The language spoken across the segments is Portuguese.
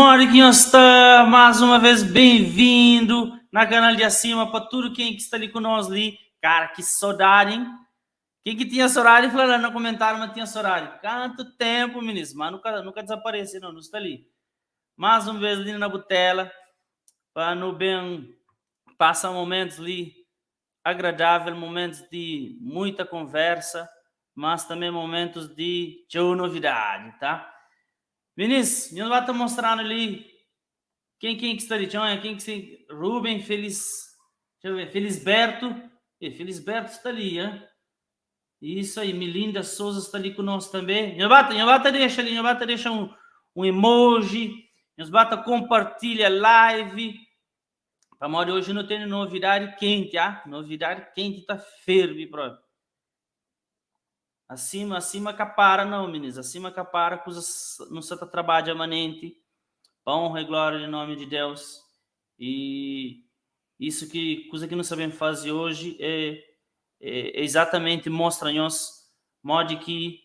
Moriquinho está mais uma vez bem-vindo na canal de acima para tudo quem que está ali com nós ali. Cara, que saudade, hein? Quem que tinha saudade, falando no comentário, mas tinha saudade. Quanto tempo, ministro, mas nunca desapareceu, não está ali. Mais uma vez ali na botela, para no bem passar momentos ali agradáveis, momentos de muita conversa, mas também momentos de novidade, tá? Vinícius, eu vou estar mostrando ali quem que está ali. Quem que se... Rubem, Deixa eu ver, Felisberto. Felisberto está ali, hein? Isso aí, Melinda Souza está ali conosco também. Nhobata deixa ali, Nhobata deixa um emoji. Nhobata compartilha a live. Para modo hoje não tem novidade quente, ah? Novidade quente tá ferve, próprio. Acima capara não, meninas. Acima capara, coisas não se trabalha amanente. Honra e glória em nome de Deus. E isso que coisa que não sabemos fazer hoje é exatamente mostra-nos modo que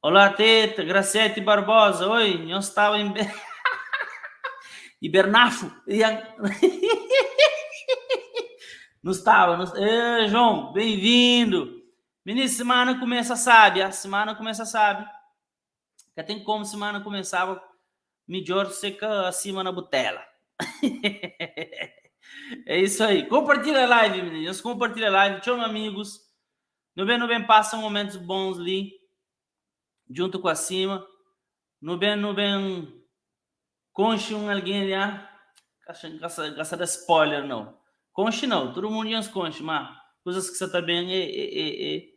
olá Teta, Graciete Barbosa, oi, nós estava em Hibernafo. Não estava, João, bem-vindo. Menino, semana começa sabe, a semana começa sabe. Que tem como semana começava melhor seca acima na botela. É isso aí. Compartilha a live, meninos. Compartilha a live. Tchau, amigos. No bem, passam momentos bons ali. Junto com a cima. No bem, conche alguém ali. Caça de spoiler, não. Conche não. Todo mundo já conche, mas coisas que você também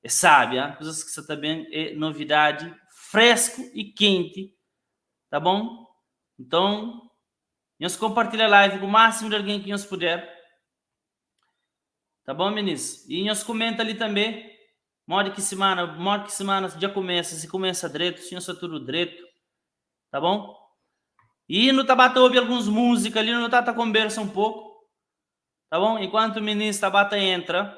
sabe, coisas que você também é novidade, fresco e quente. Tá bom? Então, nós compartilha a live com o máximo de alguém que nós puder. Tá bom, meninos? E nós comenta ali também. Modo que semana já começa. Se começa direito, se não tudo direito. Tá bom? E no Tabata ouve algumas músicas ali, no Tata conversa um pouco. Tá bom? Enquanto o ministro Tabata entra.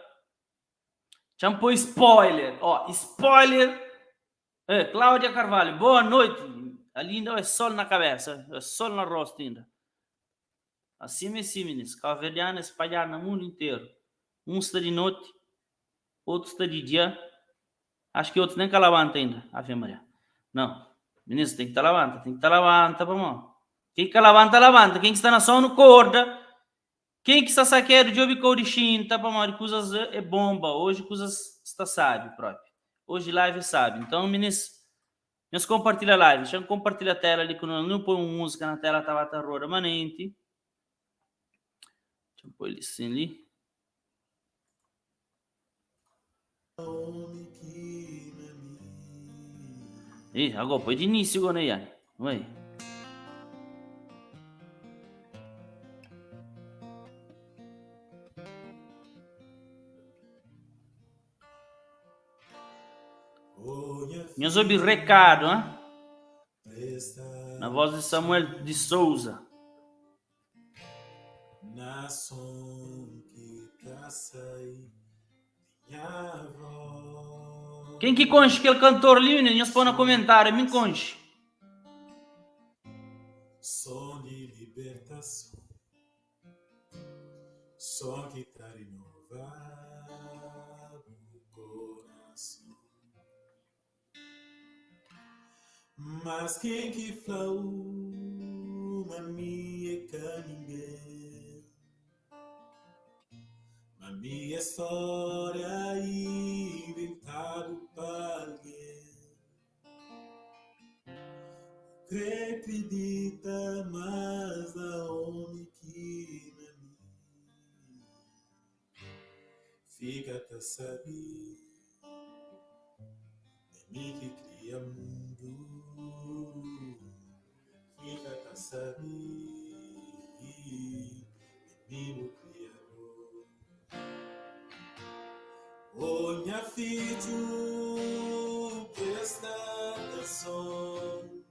Chamou spoiler. Ó, spoiler. Cláudia Carvalho, boa noite. Ali ainda é sol na cabeça. É sol na rosto ainda. Assim, meninos. Calverdiana espalhada no mundo inteiro. Um está de noite, outro está de dia. Acho que outros nem calavanta ainda, Ave Maria. Não, ministro, tem que estar lavanta, vamos. Quem que lavanta. Quem que está na sono, corda. Quem que está saqueiro de ouvir codichinho, tá, para coisas é bomba. Hoje coisas está sábio, próprio. Hoje live sabe. Então, ministro, nós compartilha a live. Deixa eu compartilhar a tela ali, quando não põe música na tela, tava terror manente. Deixa eu pôr ele assim ali. Agora põe de início agora aí. Vai. Nós ouvimos recado, hein? Na voz de Samuel de Souza. Quem que conche aquele cantor ali, menino? Nós põe no comentário, me conche. Som de libertação, som que tá renovado no coração. Mas quem que falou na minha ninguém? Na minha história inventado para alguém. Acredita mais na homem que na mim. Fica até saber, é mim que cria mundo. Fica até saber, é mim o criador. Olha filho, presta atenção.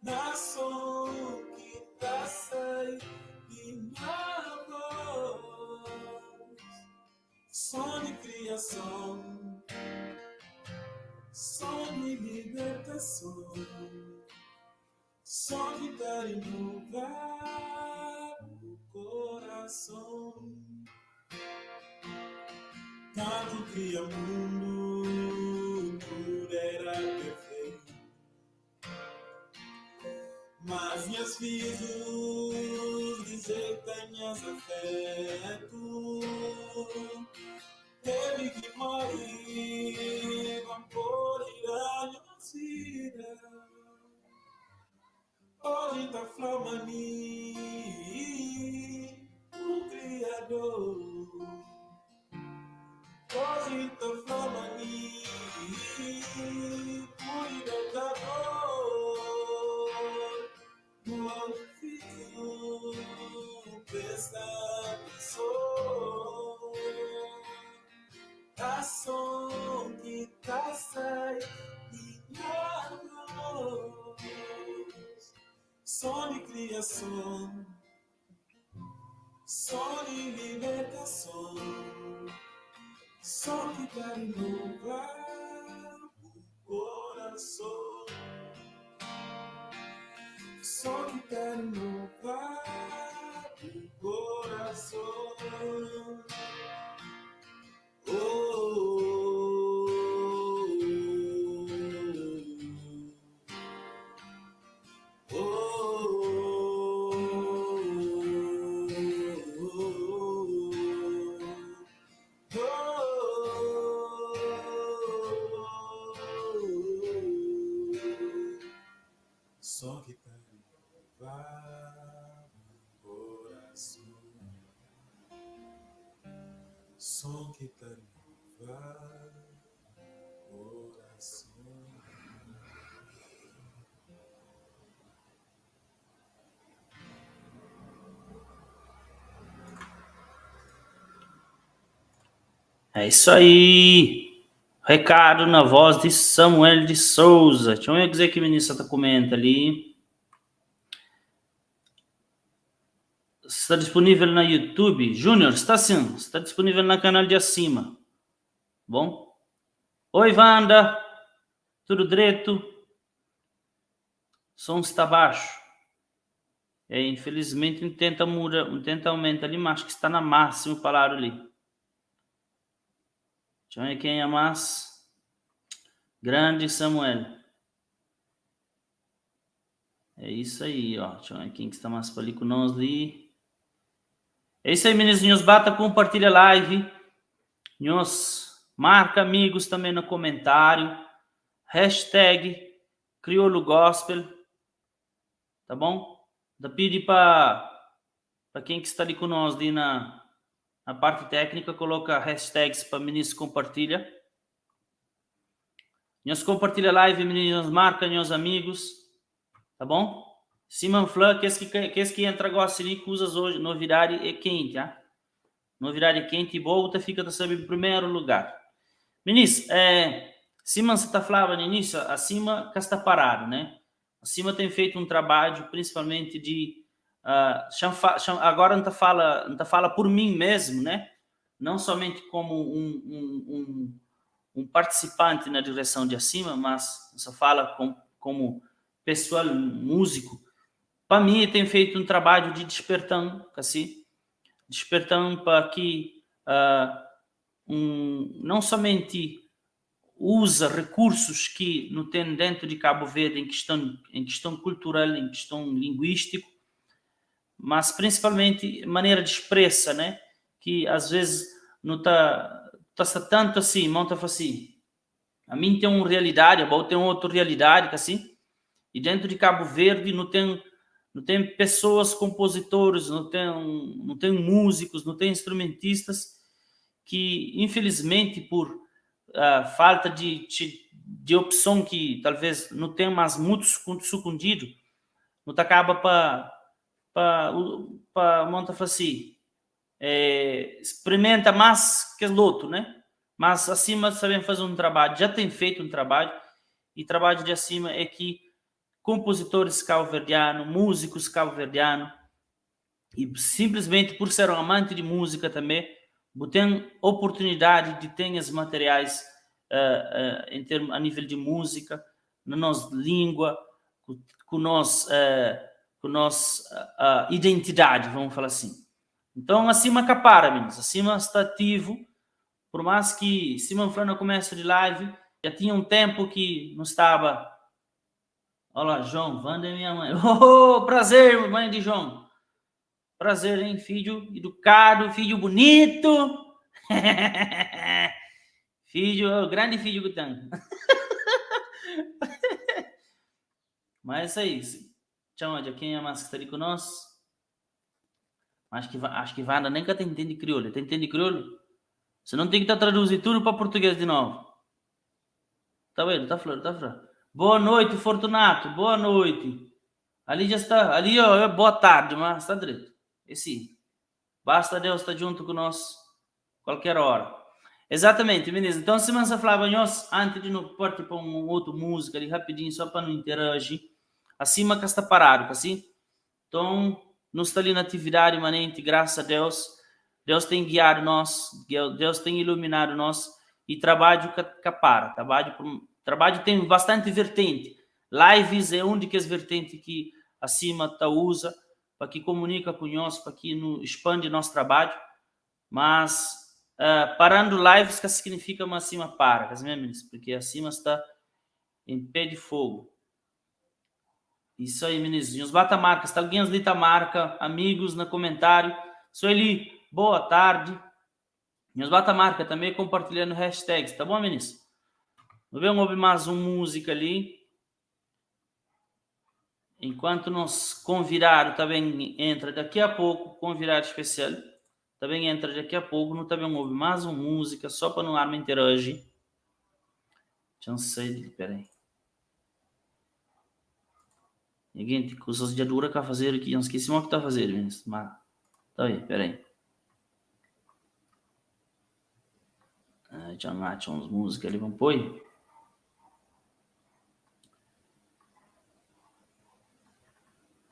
Nação que tá saindo minha voz, som de criação, som de libertação. Só que tá inovar o coração. Tanto cria mundo, tudo era perfeito. Mas minhas filhos dizem que tenhas afeto. Teve que morrer, vamos por irá vida. Hoje tá flamani, o Criador. Hoje tá flamani, o Libertador. No filho, presta atenção. Ação que tá sai minha voz. Som de criação, som de libertação, som que tá inovar o coração, som que tá inovar o coração. Só que tá inovar o coração. Som que tá inovar o coração. É isso aí. Recado na voz de Samuel de Souza. Deixa eu dizer que o ministro está comenta ali. Está disponível na YouTube. Júnior, está sim. Está disponível no canal de acima. Bom? Oi, Wanda. Tudo direito? Som está baixo. Infelizmente, tenta aumentar ali, mas que está na máxima palavra ali. Deixa eu ver quem é mais. Grande Samuel. É isso aí, ó. Deixa eu ver quem que está mais para ali com nós ali. É isso aí, meninos. Bata, compartilha a live. Nos marca amigos também no comentário. Hashtag Crioulo Gospel. Tá bom? Da pedi para quem que está ali com nós ali na parte técnica, coloca hashtags para meninos compartilha. Nos compartilha a live, meninos, marca meus amigos. Tá bom? Simon Flan, que esse que entra gosta ali que usas hoje, novidade é quente, tá? Novidade é quente e volta, fica também em primeiro lugar. Meninos, Simon, você está falando no início, acima que está parado, né? Acima tem feito um trabalho, principalmente de agora não fala por mim mesmo, né? Não somente como um participante na direção de acima, mas só fala como pessoal músico. Para mim, tem feito um trabalho de despertando, assim, despertando para que não somente usa recursos que não tem dentro de Cabo Verde em questão cultural, em questão linguística, mas principalmente maneira de expressa, né? Que às vezes não tá tanto assim, monta assim. A mim tem uma realidade, a Bau tem outra realidade, assim. E dentro de Cabo Verde não tem pessoas, compositores, não tem músicos, não tem instrumentistas que, infelizmente, por falta de opção que talvez não tem mais muito sucundido, não acaba para monta assim, experimenta mais que o outro, né? Mas acima sabem fazer um trabalho, já tem feito um trabalho, e trabalho de acima é que compositores cabo-verdianos, músicos cabo-verdianos, e simplesmente por ser um amante de música também, tem oportunidade de ter os materiais a nível de música, na nossa língua, com nossa identidade, vamos falar assim. Então, acima capara, meninos. Acima está ativo. Por mais que Simão foi no começo de live, já tinha um tempo que não estava. Olha lá, João, Wanda é minha mãe. Oh, prazer, mãe de João. Prazer, hein? Filho educado, filho bonito. Filho, grande filho que tem. Mas é isso aí. Tchau, de quem é mais que está ali conosco? Acho que Wanda nem que tá entende crioulo. Tá entende crioulo? Você não tem que traduzir tudo para português de novo. Tá vendo? Tá falando. Boa noite, Fortunato. Boa noite. Ali já está. Ali, ó, é boa tarde, mas está direito. Esse. Basta Deus estar junto com nós qualquer hora. Exatamente, meninas. Então, se você falava nós, antes de não pôr para uma outra música ali rapidinho, só para não interagir, acima que está parado, assim. Então, não está ali na atividade imanente, graças a Deus. Deus tem guiado nós, Deus tem iluminado nós e trabalho capara. Trabalho tem bastante vertente. Lives é uma das vertentes que acima tá usa para que comunica com nós, para que expande nosso trabalho. Mas parando lives que significa uma acima para, porque acima está em pé de fogo. Isso aí, meninos. Bata marca, está alguém ali, marca, amigos, no comentário. Sou ele, boa tarde. Meus bata marca também compartilhando hashtags, tá bom, meninos? Vamos ouvir mais uma música ali. Enquanto nos convidado também entra daqui a pouco, convidado especial também entra daqui a pouco. Não também ouvir mais uma música só para não arma interagir. Deixa eu sei, peraí. Ninguém tem coisas de dura que fazer aqui. Não esqueci o que tá fazendo, meninos. Mas tá aí, peraí. Deixa eu achar umas músicas ali, vamos pôr.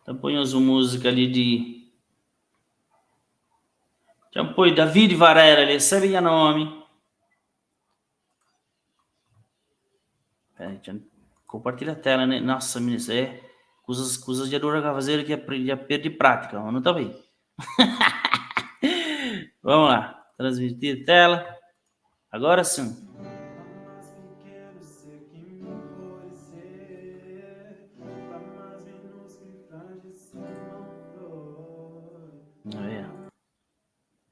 Então põe uma música ali de... Já põe David Varela ali, sabe o nome? Peraí, deixa eu compartilhar a tela, né? Nossa, meninas, coisas de dura que fazer aqui já perdi prática, não tá bem. Vamos lá, transmitir a tela. Agora sim.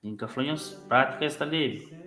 Influências práticas está livre.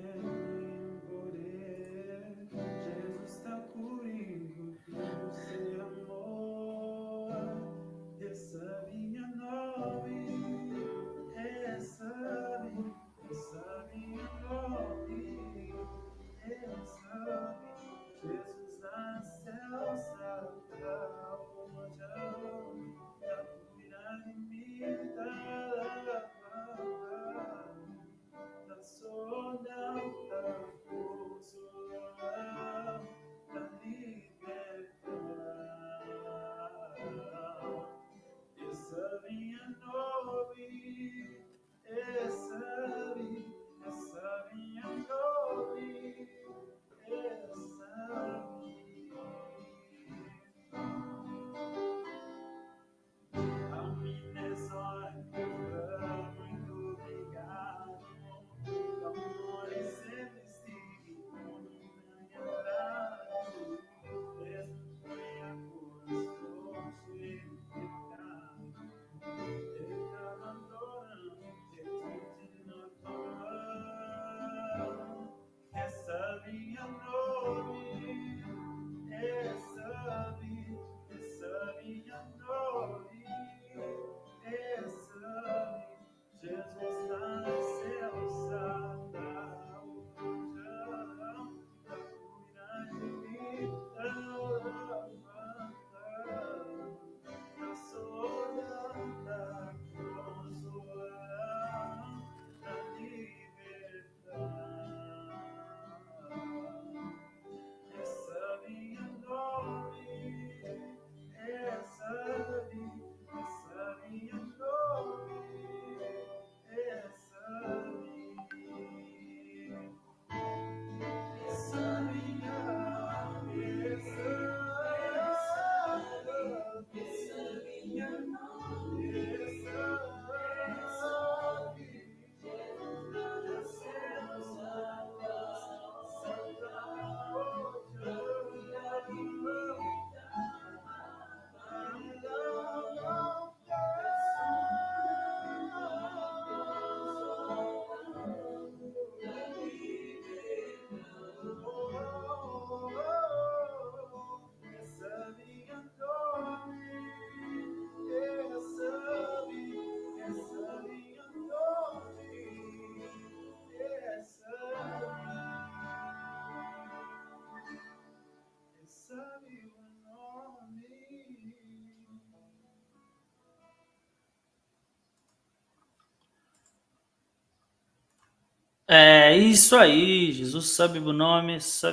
É isso aí, Jesus sabe o nome, está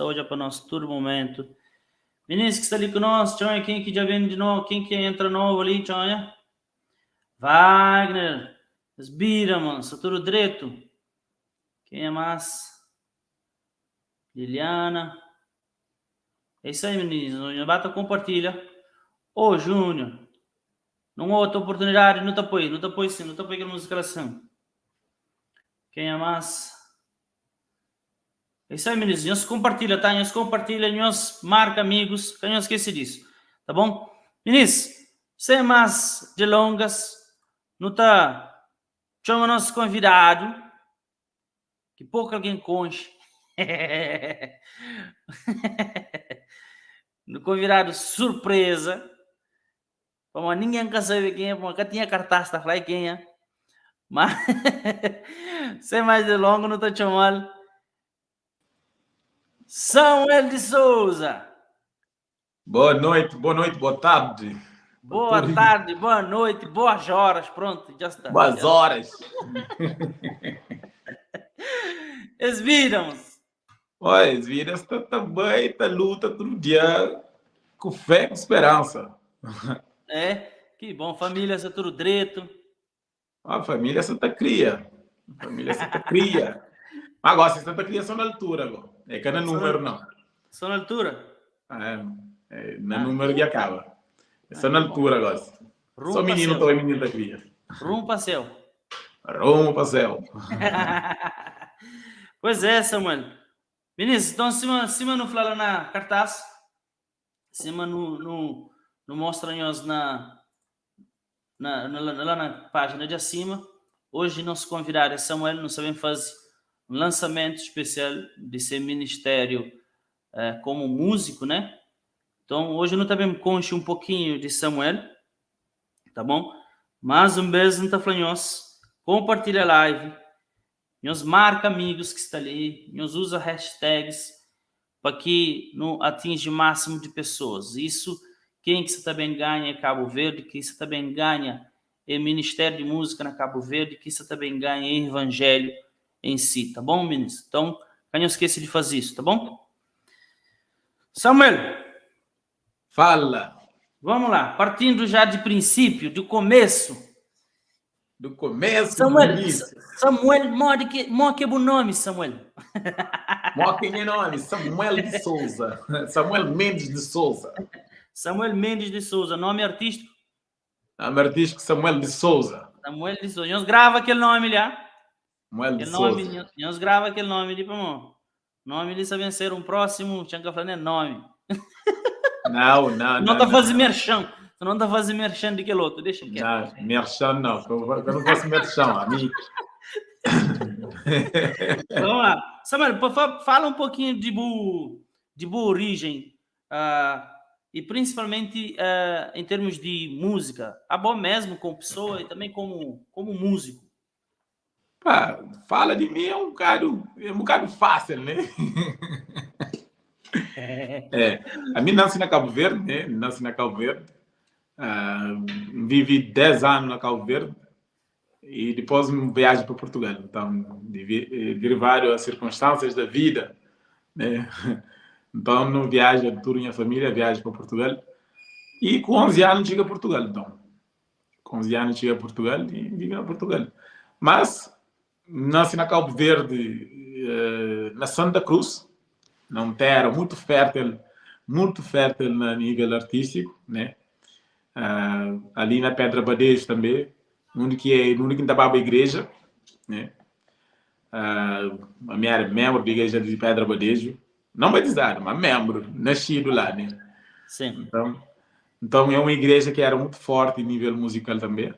hoje para nós todo momento. Vinícius que está ali conosco, tchau, quem que já vem de novo, quem que entra novo ali, tchau, Wagner, Esbira, mano, está tudo direito. Quem é mais? Liliana. É isso aí, meninos, bata compartilha. Ô, Júnior, não há outra oportunidade, não te apoio sim, não te apoio aquela musicalação. Quem é mais? É isso aí, meninos. Nós compartilha, tá? Nós compartilha, nós marca amigos. Que não esquece disso. Tá bom? Meninos, sem mais delongas, não tá? Chama nosso convidado, que pouco alguém conche. No convidado surpresa. Como ninguém quer saber quem é, porque tinha cartaz, tá? Falei quem é. Mas, sem mais delongas, não tá chamando. Samuel de Souza. Boa noite, boa tarde. Boa tarde, boa noite, boas horas. Pronto, já está. Boas horas. Eles viram-se. Olha, vira está também, está luta todo dia com fé e esperança. É, que bom. Família, está tudo direito. A família Santa Cria. Família Santa Cria. Agora, se Santa Cria só na altura, agora. É que não é número, não. Só na altura? Na número que acaba. É só na altura agora. Só menino também, menino da cria. Rumo para céu. Rumo para céu. Pois é, Samuel. Vinícius, então, cima no falar na cartaz, cima no mostra-nos lá na página de acima. Hoje, nosso convidado é Samuel, nós sabemos fazer um lançamento especial de seu ministério como músico, né? Então, hoje eu também conche um pouquinho de Samuel, tá bom? Mais um beijo, não tá falando, compartilha a live, nos marca amigos que está ali, nos usa hashtags para que não atinja o máximo de pessoas. Isso, quem que você também ganha é Cabo Verde, que você também ganha é Ministério de Música na Cabo Verde, que você também ganha é Evangelho em si, tá bom, meninos? Então, não esqueça de fazer isso, tá bom? Samuel, fala. Vamos lá, partindo já de princípio, do começo. Do começo, Samuel, do início. Samuel, mó que bom nome, Samuel. Mó quem é nome? Samuel de Souza. Samuel Mendes de Souza. Samuel Mendes de Souza, nome artístico? Nome artístico Samuel de Souza. Samuel de Souza. Nós grava aquele nome lá. Samuel de Souza. Nós grava aquele nome ali, para nome ali sabe ser um próximo, tinha que falar nome. Não. Não tá fazendo merchan. Tu não tá fazendo merchan de aquele outro, deixa quieto. Não, merchan não. Eu não faço merchan, a mim. Vamos lá. Samuel, fala um pouquinho de boa origem, e principalmente em termos de música. A bom mesmo como pessoa e também como músico. Pá, fala de mim é um bocado fácil, né? A mim nasci na Cabo Verde, né? Nasci na Cabo Verde. Vivi 10 anos na Cabo Verde e depois viajo para Portugal. Então, derivaram as circunstâncias da vida, né? Então, não viajo toda a minha família, viajo para Portugal. E com 11 anos chego a Portugal, então. Com 11 anos chego a Portugal e vivo em Portugal. Mas, nasci na Cabo Verde, na Santa Cruz, numa terra muito fértil a nível artístico, né? Ali na Pedra Badejo também, onde que estava a igreja, né? A minha era membro da igreja de Pedra Badejo, não batizado, mas membro, nascido lá, né? Sim. Então é uma igreja que era muito forte em nível musical também.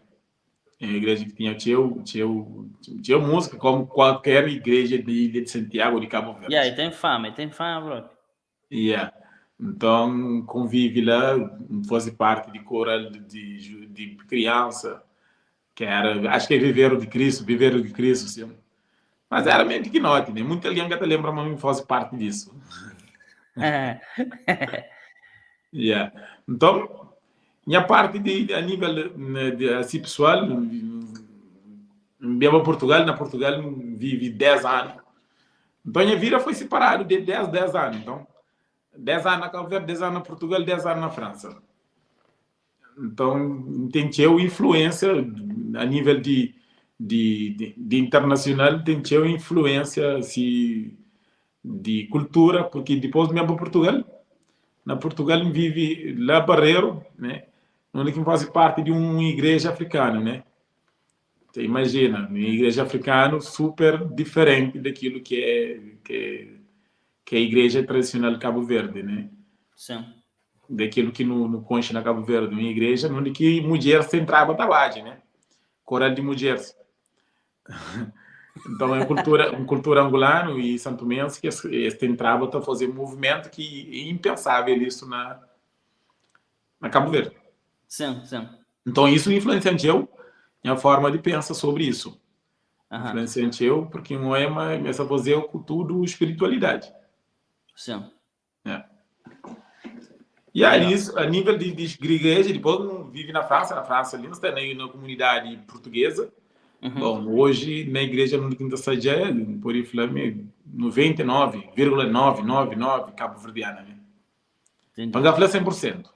É uma igreja que tinha música como qualquer igreja de Ilha de Santiago de Cabo Verde. E aí, tem fama, bro. Yeah. Então, convive lá, fosse parte de coral de criança, que era, acho que é Viveiro de Cristo, sim. Mas era meio pequenote, né? Muita gente até lembra, mas não fosse parte disso. Yeah. Então, minha parte a nível assim, pessoal, Vim para Portugal, na Portugal vivi 10 anos. Então, a minha vida foi separada de 10 anos. Então, 10 anos na Cabo Verde, 10 anos na Portugal, 10 anos na França. Então, tenho influência a nível de internacional, tenho influência assim, de cultura, porque depois me para Portugal. Na Portugal vive lá Barreiro, né? Onde que faz parte de uma igreja africana, né? Você imagina, uma igreja africana super diferente daquilo que é a igreja tradicional de Cabo Verde, né? Sim. Daquilo que no concha na Cabo Verde, uma igreja onde que mulher se entrava trabalho, né? Coral de mulheres. Então é uma cultura angolana e santomense que este entrava a fazer um movimento que é impensável isso na Cabo Verde. Sim, sim. Então isso influenciou a forma de pensar sobre isso. Aham. Influenciou porque não é essa fazer com tudo espiritualidade. Sim. Né? E aí, Legal. isso, a nível de igreja, depois vive na França ali está na comunidade portuguesa. Uhum. Bom, hoje na igreja no Quinta Sagé, por aí falar, 99,999 cabo-verdiana, né? Entendi. Pangafla 100%.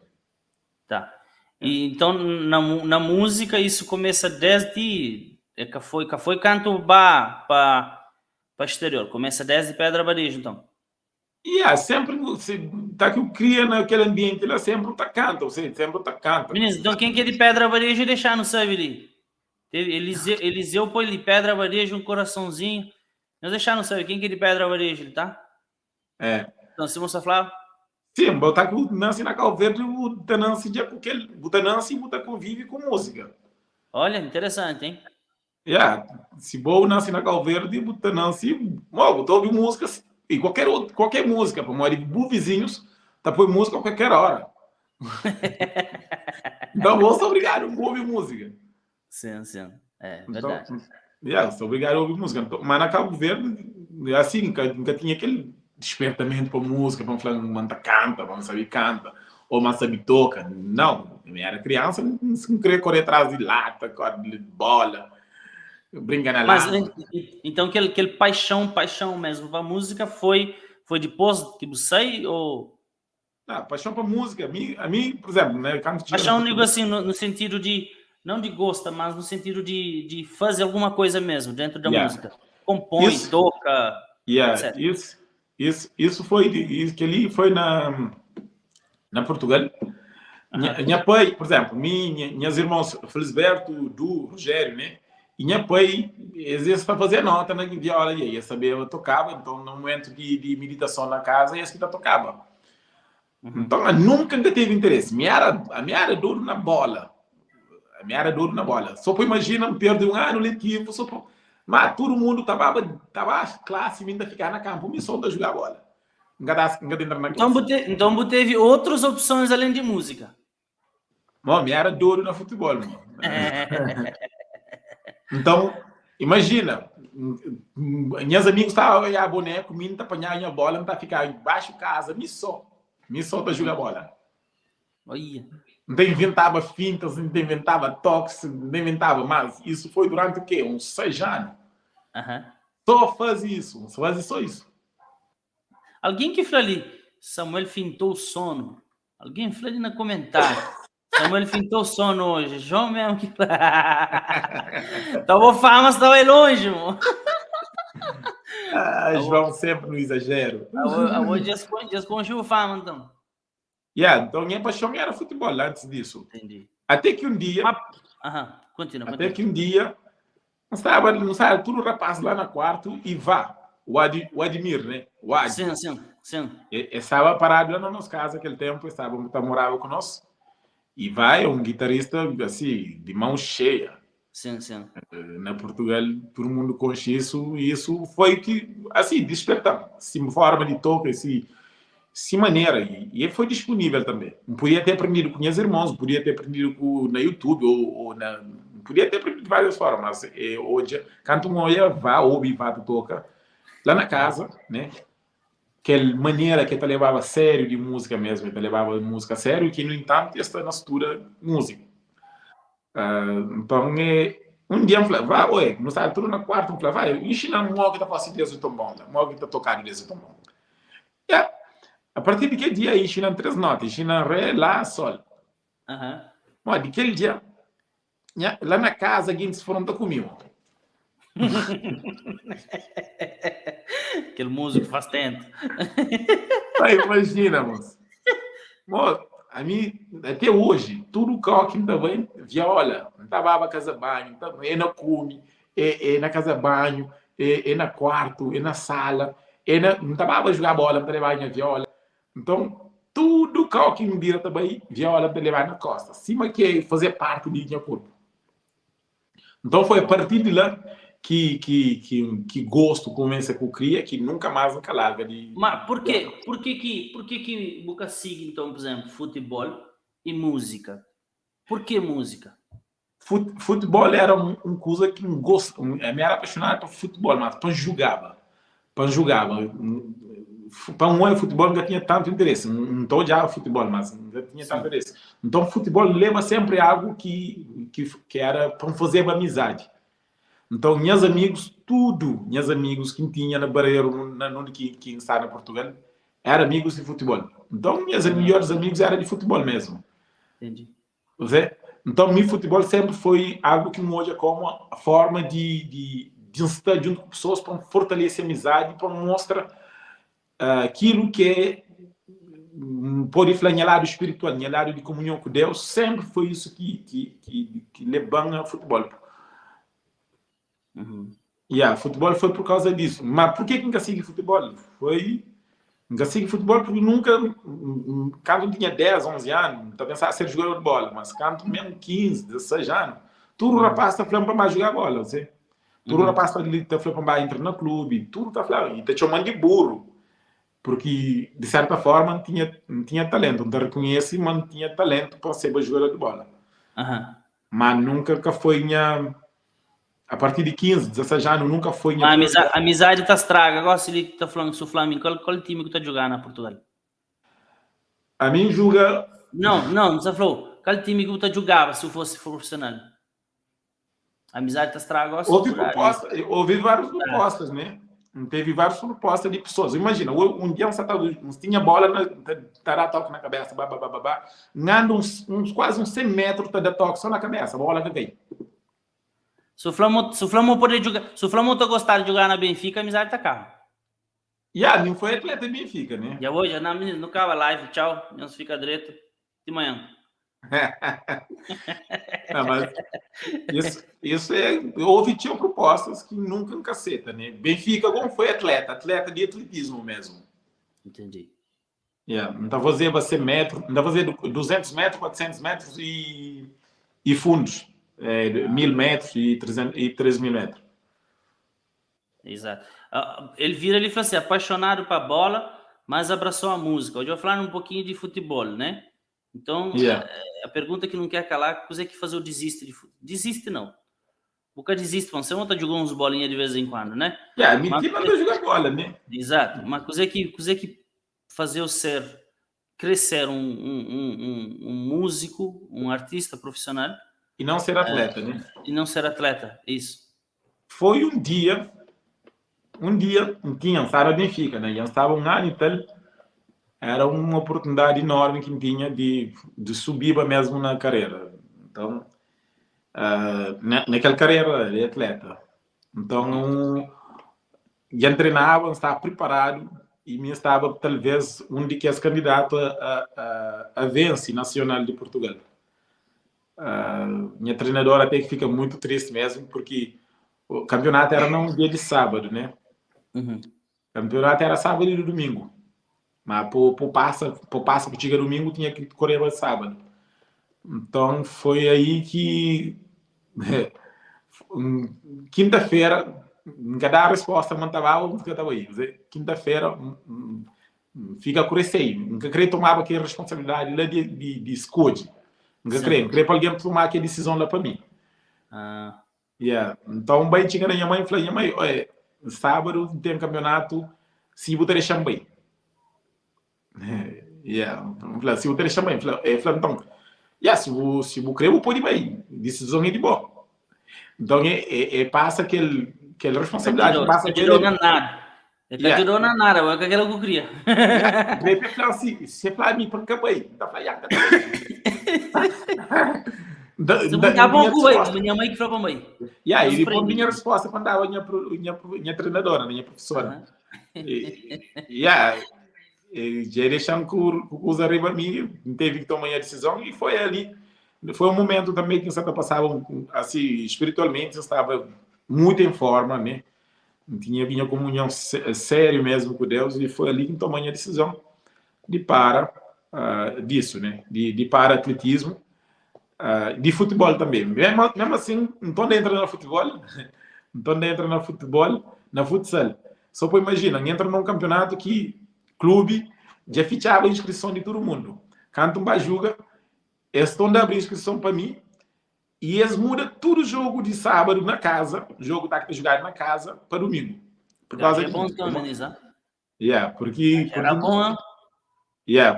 Tá. E então na música isso começa desde que foi canto para exterior. Começa desde Pedra Badejo, então. E sempre tá que eu cria naquele ambiente lá, sempre tá canta, você sempre tá canta. Meninos, então quem que é de Pedra Badejo deixar não sabe ali. Teve Eliseu põe ali Pedra Badejo, um coraçãozinho. Nós deixar não sabe quem que é de Pedra Badejo, tá? É. Então, Simão Flávio. Sim, botar que o Nancy na Cabo Verde, o Tanancy de aquele, o Tanancy convive com música. Olha, interessante, hein? Yeah. Se bom Nancy na Cabo Verde, o Tanancy, bom, tu ouve músicas e qualquer música, para morar de vizinhos, tá põe música a qualquer hora. Então, eu sou obrigado a ouvir música. Sim, sim. É Então, verdade. sou obrigado a ouvir música. Então, mas na Cabo Verde, assim, nunca tinha aquele despertamento para música, vamos falar, manda canta, vamos saber canta, ou mas sabe toca. Não, eu era criança, não queria correr atrás de lata, de bola, brincar na Mas lama. então aquele paixão mesmo, a música foi depois que você ou Ah, paixão para música. A mim, por exemplo, né, quando tinha na paixão digo Portugal, assim no sentido de não de gosta, mas no sentido de fazer alguma coisa mesmo dentro da yeah. música. Compõe, Isso, toca, yeah, etc. isso foi, isso que ali foi na Portugal. Aham. Minha pai, por exemplo, minhas irmãs Felisberto, Du, Rogério, né? E minha pai, às vezes, para fazer nota na viola, e aí eu sabia, eu tocava, então no momento de meditação na casa, eu escuta tocava. Uhum. Então, eu nunca teve interesse. A minha era duro na bola. A minha era duro na bola. Só para imaginar, perder um ano letivo, só para... Mas todo mundo tava classe, ainda ficar na campo, me solta jogar bola. Nunca entrar na classe. Então você teve outras opções além de música. Mano, minha era duro no futebol, mano. Então, imagina, meus amigos estavam aí a boneco, me apanhar a bola, não tá ficar embaixo de casa, me só para jogar bola. Olha. Não inventava fintas, não inventava toques, não inventava, mas isso foi durante o quê? Uns 6 anos. Aham. Só faz isso, só faz só isso. Alguém que falou ali, Samuel fintou o sono. Alguém falou ali no comentário. Samuel fintou o sono hoje. João mesmo que. Tava fama, estava aí longe, mano. Ah, João sempre no exagero. Hoje já esconde o fama, então. Yeah, então minha paixão era futebol antes disso. Entendi. Até que um dia, Mas, continua. não estava tudo rapaz lá no quarto e vá, o Admir, né? O Ad. Sim. Estava parado lá na nossa casa aquele tempo, morava conosco. E vai, é um guitarrista assim, de mão cheia. Sim. Na Portugal, todo mundo conhece isso, e isso foi que, assim, despertamos. Assim, forma de toque, assim, maneira. E ele foi disponível também. Não podia ter aprendido com meus irmãos, podia ter aprendido na YouTube, podia ter aprendido de várias formas. Hoje, quando um olha, vá, toca. Lá na casa, né? Aquela maneira que ele levava a sério de música mesmo, ele levava a música a sério, que, no entanto, está na estrutura música. Então, Um dia eu falei, vai, oi, não sabe tudo na quarta, eu falei, vai, ensina um modo que tá fazendo isso tão bom, um modo que tá tocando isso tão bom. Yeah. A partir de que dia ensina três notas, ensina ré, lá, sol. Mas daquele dia, yeah, lá na casa, alguém se foram comigo. Aquele músico faz tempo. Aí, imagina, moço. A mim, até hoje, tudo que eu também, viola, estava na casa banho, é na cume, é na casa banho, é na quarto, é na sala, não estava a jogar bola, para levar a viola. Então, tudo que me vira também, viola para levar na costa, acima que fazer parte do meu corpo. Então, foi a partir de lá que gosto começa a criar, que nunca mais nunca larga de... Mas por que Boca siga, então, por exemplo, futebol e música? Por que música? Futebol era uma coisa que gosto, me era apaixonado por futebol, mas para jogava. Para um futebol não tinha tanto interesse. Não estou já futebol, mas não tinha tanto interesse. Então, futebol leva sempre algo que era para fazer amizade. Então, meus amigos que tinha na Barreira, que está na Portugal, eram amigos de futebol. Então, meus melhores amigos eram de futebol mesmo. Entendi. Então, meu futebol sempre foi algo que me olha como a forma de estar junto com pessoas para fortalecer a amizade, para mostrar aquilo que é, pode falar em lado espiritual, em lado de comunhão com Deus, sempre foi isso que levou ao futebol. Futebol foi por causa disso. Mas por que nunca segui futebol? Nunca segui futebol porque nunca, quando eu tinha 10, 11 anos, eu pensava ser jogador de bola, mas quando mesmo 15, 16 anos, tudo rapaz está falando para mais jogar bola, você? Tudo rapaz está falando para mais entrar no clube, tudo está falando, e está chamando de burro, porque de certa forma não tinha talento, não te reconhece, mas não tinha talento para ser jogador de bola. Mas nunca foi a partir de 15, 16 anos, nunca foi... A amizade está estraga. Agora, se ele está falando que o Flamengo, qual time que está jogando na Portugal? A mim julga... Não, você falou. Qual time que você jogava se fosse profissional? A amizade está estraga. Houve várias propostas, né? Teve várias propostas de pessoas. Imagina, um dia você tinha bola, tará toque na cabeça, babá, ganhando quase uns 100 metros de toque só na cabeça, a bola que veio. Se o Flamengo poder jogar, se o Flamengo gostar de jogar na Benfica, a amizade tá cá. Não foi atleta de Benfica, né? Já hoje, no cava live, tchau, nós fica direito de manhã. Não, mas isso houve tinha propostas que nunca caceta, né? Benfica como foi atleta de atletismo mesmo. Entendi. Não tá fazendo você metro, não tá fazendo 200 metros, 400 metros e fundos. 1.000 metros e 3.000 metros. Exato. Ele falou assim, apaixonado para bola, mas abraçou a música. Hoje eu vou falar um pouquinho de futebol, né? Então, a pergunta que não quer calar, coisa é que fazer o desiste. Desiste não. Nunca desiste, você não tá jogando uns bolinhas de vez em quando, né? Mentira não jogar bola, né? Exato. Uma coisa é que fazer o crescer um músico, um artista profissional, e não ser atleta, né? E não ser atleta, isso. Foi um dia, tinha estava Benfica, né? Já estava um ano e tal. Era uma oportunidade enorme que tinha de subir mesmo na carreira. Então, naquela carreira, ele é atleta. Então, já treinava, estava preparado e me estava, talvez, um de que as candidatos a vence nacional de Portugal. Minha treinadora até que fica muito triste mesmo, porque o campeonato era num dia de sábado, né? O campeonato era sábado e domingo. Mas por passa que chega domingo, tinha que correr no sábado. Então, foi aí que... quinta-feira, cada resposta mandava aí. Quinta-feira, fica por isso aí. Nunca queria tomar aquela responsabilidade lá de escolha. Nunca queria para alguém tomar aquela decisão lá para mim. Então, bem, tinha minha mãe e falei, minha mãe, sábado tem campeonato, se você deixar bem. Se você deixar bem, falei, então, se você querer, eu pode ir bem. Decisão é de boa. Então, passa aquela responsabilidade que passa te com dou ele. na nada. Ele te dou na nada, é aquilo que eu queria. Daí eu falei assim, você fala mim para acabei. Então, eu falei, Se não tá não bom tinha com ele, resposta. minha mãe que falou para mãe. E aí, Nos depois prende. minha resposta quando dava minha treinadora, minha professora. Já deixando que os arriba a mim, teve que tomar a decisão e foi ali. Foi um momento também que você passava, assim, espiritualmente, eu estava muito em forma, né? Tinha comunhão sério mesmo com Deus e foi ali que tomei a decisão de para disso, né? De para atletismo, de futebol também. Mesmo assim, não estou dentro no futebol, não estou dentro no futebol, na futsal. Só para imaginar, entra num campeonato que clube já fichava a inscrição de todo mundo. Quando um bajuga, eles estão a abrir inscrição para mim e eles mudam todo o jogo de sábado na casa, o jogo está jogado na casa, para domingo. Por causa Já é bom disso. também, sabe? Porque Era bom,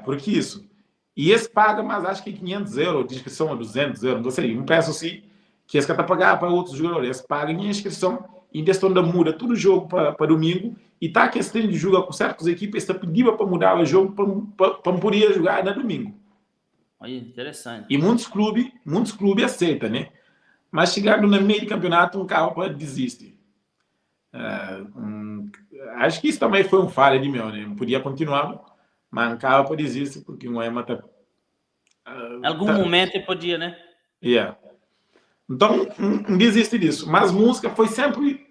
porque isso. E esse paga, mas acho que 500 euros de inscrição, ou 200 euros, não sei. Um peço assim, que esse que está pagar para outros jogadores. Eles pagam a inscrição e eles estão da muda todo o jogo para domingo. E tá que eles têm de jogar com certas equipes, eles pediam para mudar o jogo para poder jogar no domingo. Olha, interessante. E muitos clubes aceitam, né? Mas chegando no meio do campeonato, um carro pode desistir. Acho que isso também foi um falha de meu, né? Não podia continuar, mas um carro pode desistir porque um EMA tá. Em algum momento ele podia, né? Então, não desiste disso. Mas música foi sempre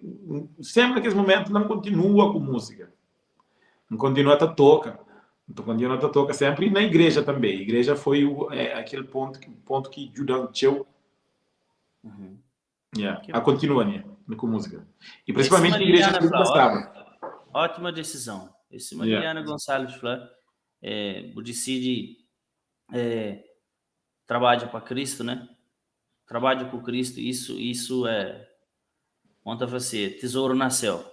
naquele momento, não continua com música. Não continua a tocar. Então, continua a tocar sempre. E na igreja também. A igreja foi aquele ponto que ajudou a continuar, né? Com música. E principalmente a igreja que eu gostava. Ótima decisão. Esse Mariana Gonçalves Flor decide trabalha para Cristo, né? Trabalha com Cristo, isso é conta você, tesouro na céu.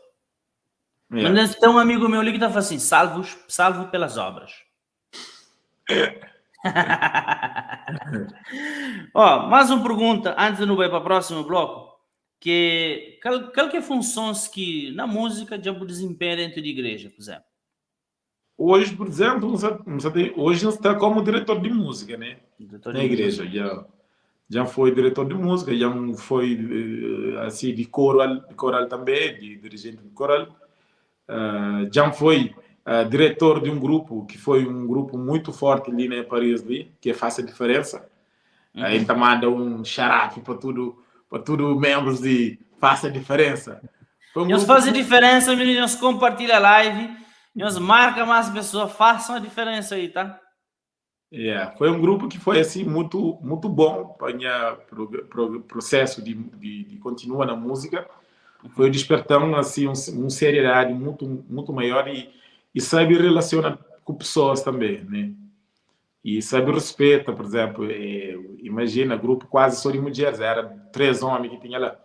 Mas tem um amigo meu ali que está falando assim, salvo pelas obras. Ó, mais uma pergunta antes de não ir para o próximo bloco, que qual que é funções que na música já desempenha dentro da igreja, por exemplo? Hoje, por exemplo, hoje está como diretor de música, né? Na igreja. Já foi diretor de música, já foi assim de coral também, de dirigente de coral. Já foi diretor de um grupo que foi um grupo muito forte ali em Paris, ali, que faz a diferença. Então manda um xarafe para tudo membros de Faça a Diferença. Nós fazem diferença, meninos, compartilha a live, nós marca mais pessoas, façam a diferença aí, tá? Foi um grupo que foi assim muito muito bom para o processo de continuar na música. Foi despertando assim uma seriedade muito maior e sabe relacionar com pessoas também, né? E sabe respeita, por exemplo, imagina grupo quase só de mulheres, era 3 homens que tinha lá,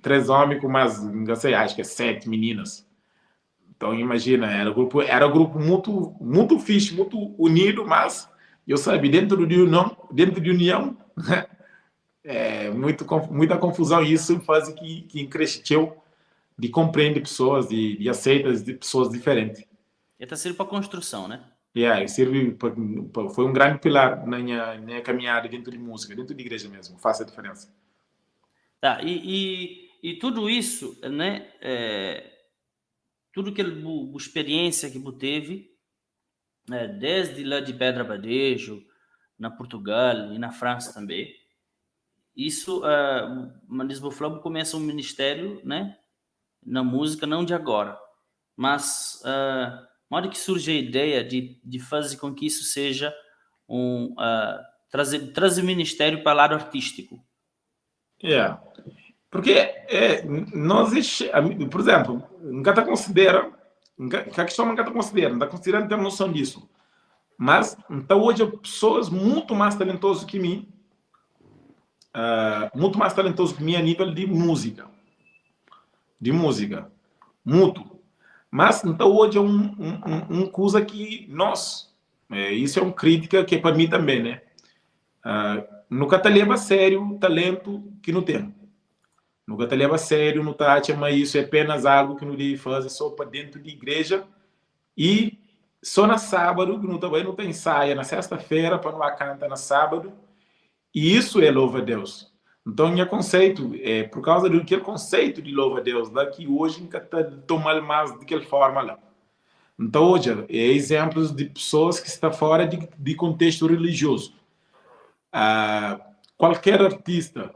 3 homens com mais, não sei, acho que é 7 meninas. Então, imagina, era um grupo muito fixe, muito unido, mas eu sabia, dentro de união, muita confusão. E isso faz que cresceu de compreender pessoas, de aceitar de pessoas diferentes. E está sendo para construção, né? Foi um grande pilar na minha caminhada dentro de música, dentro de igreja mesmo, faz a diferença. Tá, e tudo isso, né? Tudo que a experiência que você teve, desde lá de Pedra Badejo, na Portugal e na França também, isso, Manisbo Flabo começa um ministério, né, na música, não de agora, mas na hora que surge a ideia de fazer com que isso seja trazer ministério para o lado artístico. Porque não existe, por exemplo, nunca está considerando, a questão nunca está considerando ter noção disso. Mas, então, hoje, pessoas muito mais talentosas que mim, a nível de música. Muito. Mas, então, hoje é uma coisa que isso é uma crítica que é para mim também, né? nunca te leva a sério o talento que não tem. Nunca te leva a sério, não tá achando mas isso é apenas algo que não deve fazer só para dentro de igreja e só na sábado, que não tem ensaio, na sexta-feira, para não canta na sábado, e isso é louva a Deus. Então, meu conceito, por causa do que conceito de louva a Deus, lá que hoje nunca está tomando mais daquela forma lá. Então, hoje, exemplos de pessoas que estão fora de contexto religioso. Qualquer artista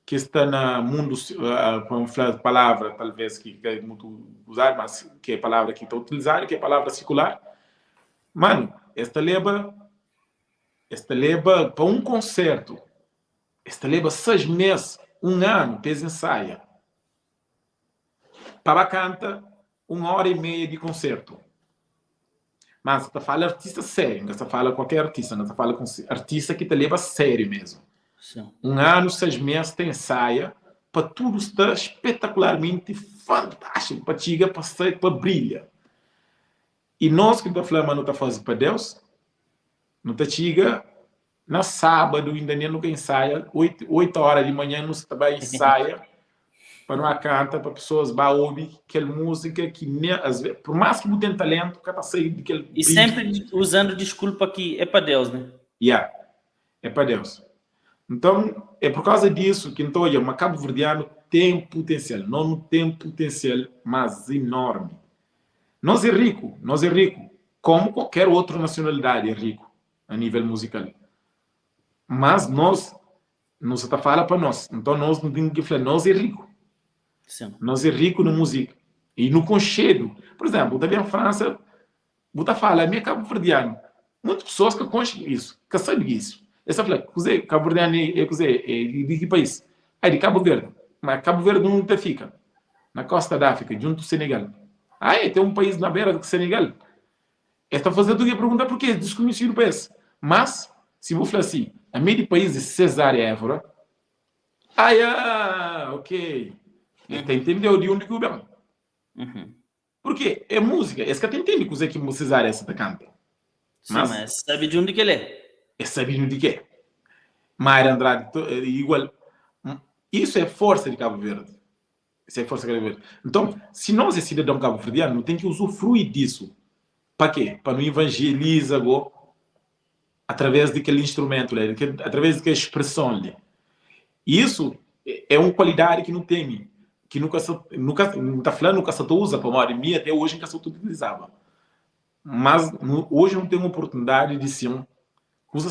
que está no mundo, vamos falar de palavra, talvez, que é muito usar, mas que é a palavra que está utilizando, que é a palavra secular. Mano, esta leva para um concerto, esta leva 6 meses, um ano, pesa ensaia. Para canta, 1h30 de concerto. Mas você fala artista sério, você fala qualquer artista, você fala com artista que te leva a sério mesmo. Sim. 1 ano, 6 meses, tem ensaia, para tudo estar espetacularmente fantástico, para chegar, para brilhar. E nós que estamos falando, não está fazendo para Deus, não está chega na sábado, ainda nem nunca ensaia, 8 horas de manhã, não está ensaia, para uma canta, para pessoas que ouvir aquela música que, às vezes, por mais que não tenha talento, que está saindo daquele e sempre usando desculpa que é para Deus, né? É para Deus. Então, é por causa disso que então, o Cabo Verdeano tem potencial. Não tem potencial, mas enorme. Nós é rico, como qualquer outra nacionalidade é rico a nível musical. Mas nós, não se está falando para nós. Então, nós não temos que falar, nós é rico. Sim. Nós é rico na música. E no conchedo. Por exemplo, também em França, você fala, é Cabo Verdeano. Muitas pessoas que conhecem isso, que sabem isso. Essa fala, Cabo Verdeano é de que país? É de Cabo Verde. Mas Cabo Verde não fica. Na costa da África, junto ao Senegal. Tem um país na beira do Senegal. Está fazendo que perguntar por quê? Desconhecido o país. Mas, se vou falar assim, a meio de países Cesária Évora, ok. Está entendendo de onde que eu venho. Por quê? É música. Esse que entende que o Cesária essa canta. Mas sabe de onde que ele é? Sabe de onde que é. Mayra Andrade, igual. Isso é força de Cabo Verde. Isso é força de Cabo Verde. Então, se nós é cidadão cabo-verdiano, não tem que usufruir disso. Para quê? Para não evangelizar através daquele instrumento, através daquela expressão ali. Isso é uma qualidade que não tem, que nunca está falando, nunca se usa para uma hora e meia, até hoje nunca se utilizava. Mas hoje não tem uma oportunidade de ser coisa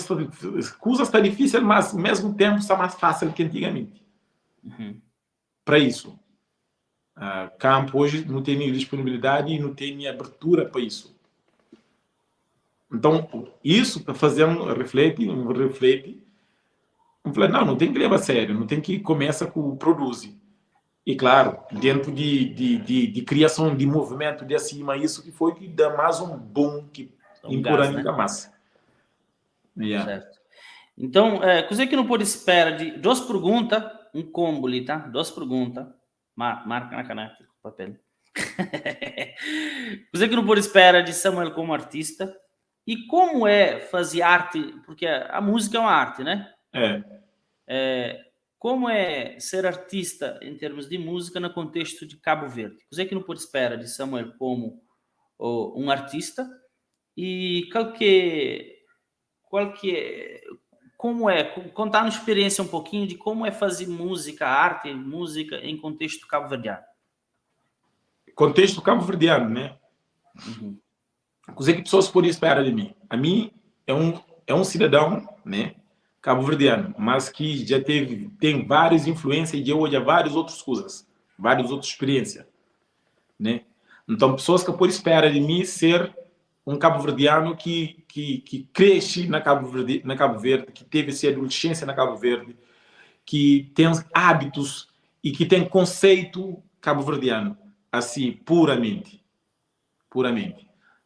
está difícil, mas ao mesmo tempo está mais fácil que antigamente. Para isso. Campo hoje não tem disponibilidade e não tem abertura para isso. Então, isso para fazer reflete. Não tem que levar a sério, não tem que começar com produzir. E claro, dentro de criação de movimento de acima, isso que foi que dá mais um boom que empurra ainda mais. Certo. Então, coisa que não pode esperar de duas perguntas, um combo ali, tá? Duas perguntas. Marca na caneta, papel. Coisa que não pode esperar de Samuel como artista. E como é fazer arte? Porque a música é uma arte, né? Como é ser artista em termos de música no contexto de Cabo Verde? Coisa que não pode esperar de Samuel como um artista. E como é, contar uma experiência um pouquinho de como é fazer música, arte, música em contexto cabo-verdiano. Contexto cabo-verdiano, né? Coisa que pessoas podem esperar de mim. A mim é um cidadão, né, cabo-verdiano, mas que já tem várias influências de hoje a várias outras coisas, várias outras experiências, né? Então, pessoas que podem esperar de mim ser um cabo-verdiano que cresce na Cabo Verde, que teve essa adolescência na Cabo Verde, que tem hábitos e que tem conceito cabo-verdiano, assim, puramente.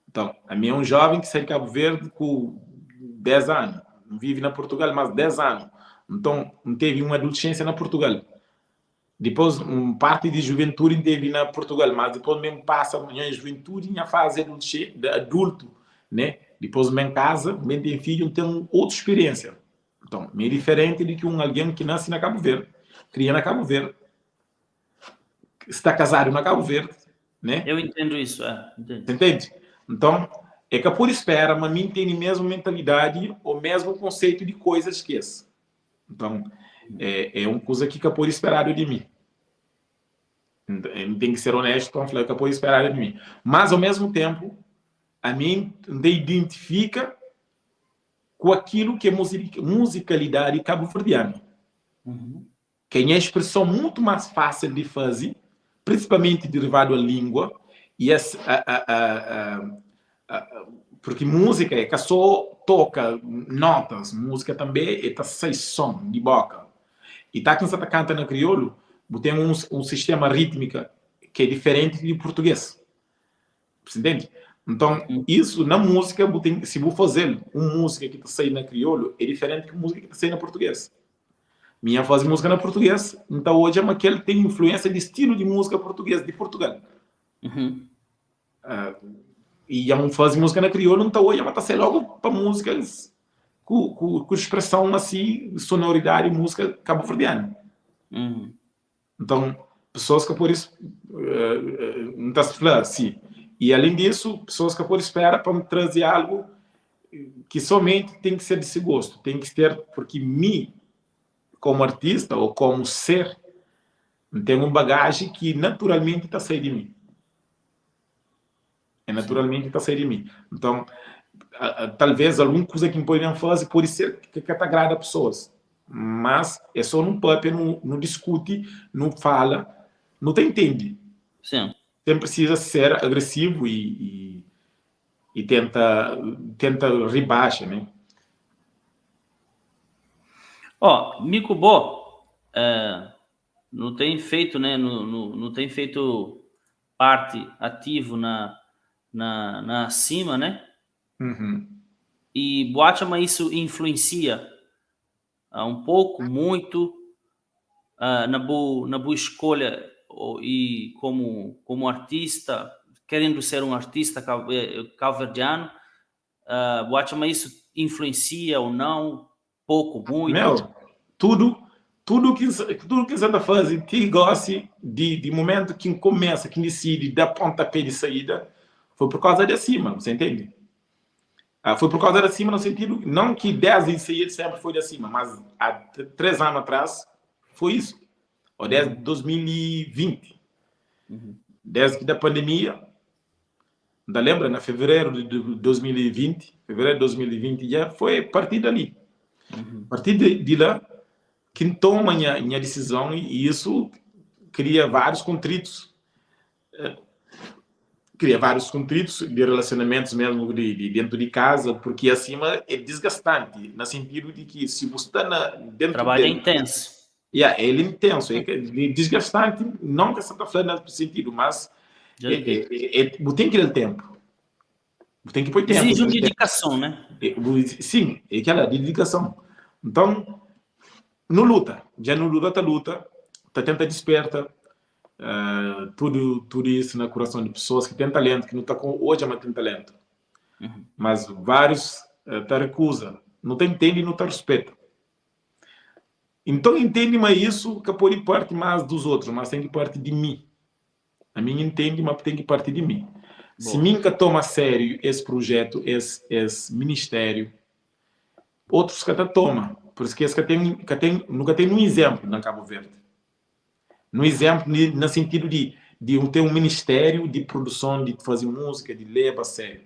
Então, a mim é um jovem que sai de Cabo Verde com 10 anos, vive na Portugal mais 10 anos, então não teve uma adolescência na Portugal. Depois, parte de juventude teve na Portugal, mas depois mesmo passa a juventude na fase de adulto, né? Depois mesmo casa, mesmo tem filho, tem outra experiência. Então, é diferente de que alguém que nasce na Cabo Verde, cria na Cabo Verde, está casado na Cabo Verde, né? Eu entendo isso, entendo. Entende? Então, é que por espera, mas mim tem a mesma mentalidade, o mesmo conceito de coisas que esse. Então, é uma coisa que por esperado de mim. Tem que ser honesto, então, falar que por esperado de mim. Mas, ao mesmo tempo, a mim identifica com aquilo que é musicalidade cabo-verdiana. Que é uma expressão muito mais fácil de fazer, principalmente derivado à língua, e porque música é que só toca notas, música também é sai som de boca. E tá quando você canta na crioulo, tem um sistema rítmico que é diferente de português. Você entende? Então, isso na música, se vou fazer uma música que está saindo na crioulo, é diferente da música que está saindo na português. Minha faz música na português, então hoje é uma que ele tem influência de estilo de música português de Portugal. E a faz música na crioulo, então hoje ela está logo para músicas com expressão assim, sonoridade, música cabo-verdiana. Então, pessoas que por isso não está se falando assim. E além disso, pessoas que por espera para me trazer algo que somente tem que ser desse gosto, tem que ter, porque me como artista ou como ser, tem uma bagagem que naturalmente está saindo de mim. Naturalmente está saindo de mim. Então, talvez alguma coisa que podem fazer pode ser que agrada a pessoas. Mas é só num papo, não discute, não fala, não te entende. Sim. Você precisa ser agressivo e tenta rebaixa, né? Mico Bo não tem feito, né? Não tem feito parte ativo na cima, né? E boate, mas isso influencia um pouco, muito na boa escolha e como artista, querendo ser um artista calverdiano, boate, mas isso influencia ou não? Pouco, muito? Meu, tudo que você está fazendo, que gosta de momento que começa, que decide dar pontapé de saída, foi por causa de cima, você entende? Foi por causa de cima no sentido, não que 10 em saída sempre foi de cima, mas há 3 anos atrás foi isso. Ou desde 2020. Desde que da pandemia, ainda lembra, na fevereiro de 2020, já foi a partir dali. A partir de lá, quem toma a decisão, e isso cria vários contritos. Cria vários contritos de relacionamentos mesmo dentro de casa, porque acima é desgastante, no sentido de que se você está dentro Trabalho intenso. Ele é intenso, é desgastante, não que você está falando nesse sentido, mas você tem que ter tempo. Você tem que pôr tempo. Exige uma dedicação, né? Sim, é aquela dedicação. Então, não luta. Já não luta, está tenta desperta. Tudo isso no coração de pessoas que têm talento, que não está com hoje, mas tem talento. Mas vários te recusa, não te entende e não te respeita. Então entende mais isso que pode parte mais dos outros, mas tem que parte de mim. A mim entende, mas tem que partir de mim. Boa. Se mim que toma a sério esse projeto, esse ministério, outros que toma, por isso que nunca tem um exemplo na Cabo Verde. No exemplo, no sentido de ter um ministério de produção, de fazer música, de ler a sério.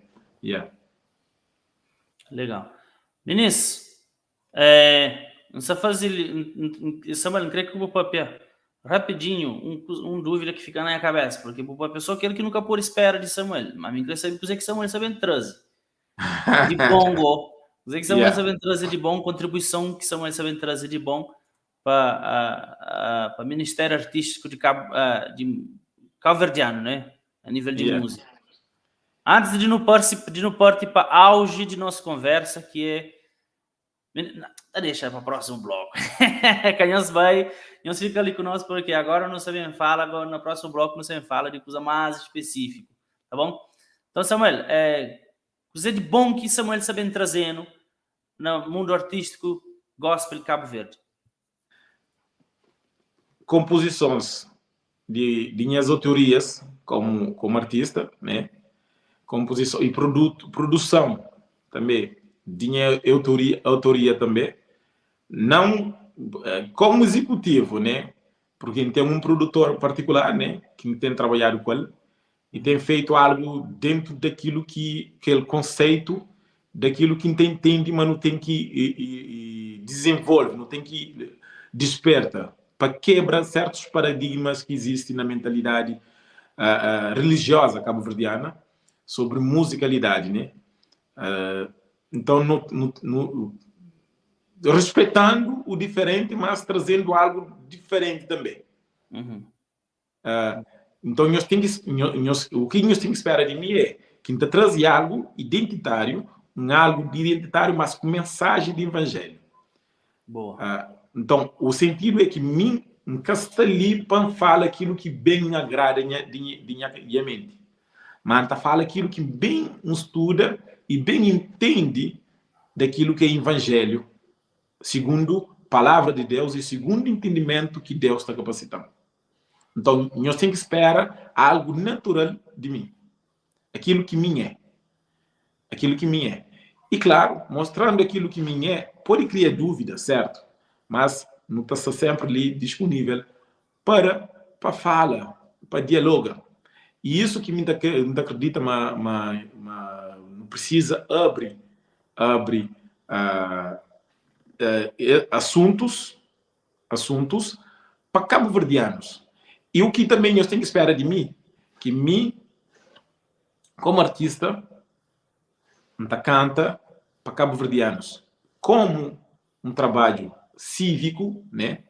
Legal. Vinícius, não sei fazer, Samuel, creio que vou papel rapidinho, dúvida que fica na minha cabeça, porque a pessoa que nunca por espera de Samuel, mas me quer saber que Samuel sabe trazer de bom, que Samuel sabe trazer de bom, contribuição que Samuel sabe trazer de bom para Ministério Artístico de Calverdiano, né? A nível de música. Antes de não partir para auge de nossa conversa, que é deixa para o próximo bloco. Canhões fica ali conosco, porque agora não sabemos falar, agora no próximo bloco não sabemos falar de coisa mais específica, tá bom? Então, Samuel, coisa de bom que Samuel sabe trazendo no mundo artístico gospel Cabo Verde? Composições de minhas autorias como artista, né? Composição e produção também, de minha autoria também. Não como executivo, né? Porque tem um produtor particular, né? Que tem trabalhado com ele e tem feito algo dentro daquilo que é o conceito, daquilo que entende, mas não tem que desenvolve, não tem que desperta, para quebrar certos paradigmas que existem na mentalidade religiosa cabo-verdiana sobre musicalidade, né? Então, respeitando o diferente, mas trazendo algo diferente também. Uhum. Então, o que nós temos que esperar de mim é que te traz algo identitário, mas com mensagem de evangelho. Boa. Então, o sentido é que mim nunca está ali para falar aquilo que bem agrada minha mente. Mas está fala aquilo que bem estuda e bem entende daquilo que é evangelho, segundo a palavra de Deus e segundo o entendimento que Deus está capacitando. Então, nós temos que esperar algo natural de mim. Aquilo que mim é. Aquilo que mim é. E, claro, mostrando aquilo que mim é, pode criar dúvida, certo? Mas não está sempre ali disponível para fala, para dialogar. E isso que me acredita, não precisa abrir assuntos para cabo-verdianos. E o que também eu tenho que esperar de mim, que mim, como artista, canta para cabo-verdianos, como um trabalho cívico, né?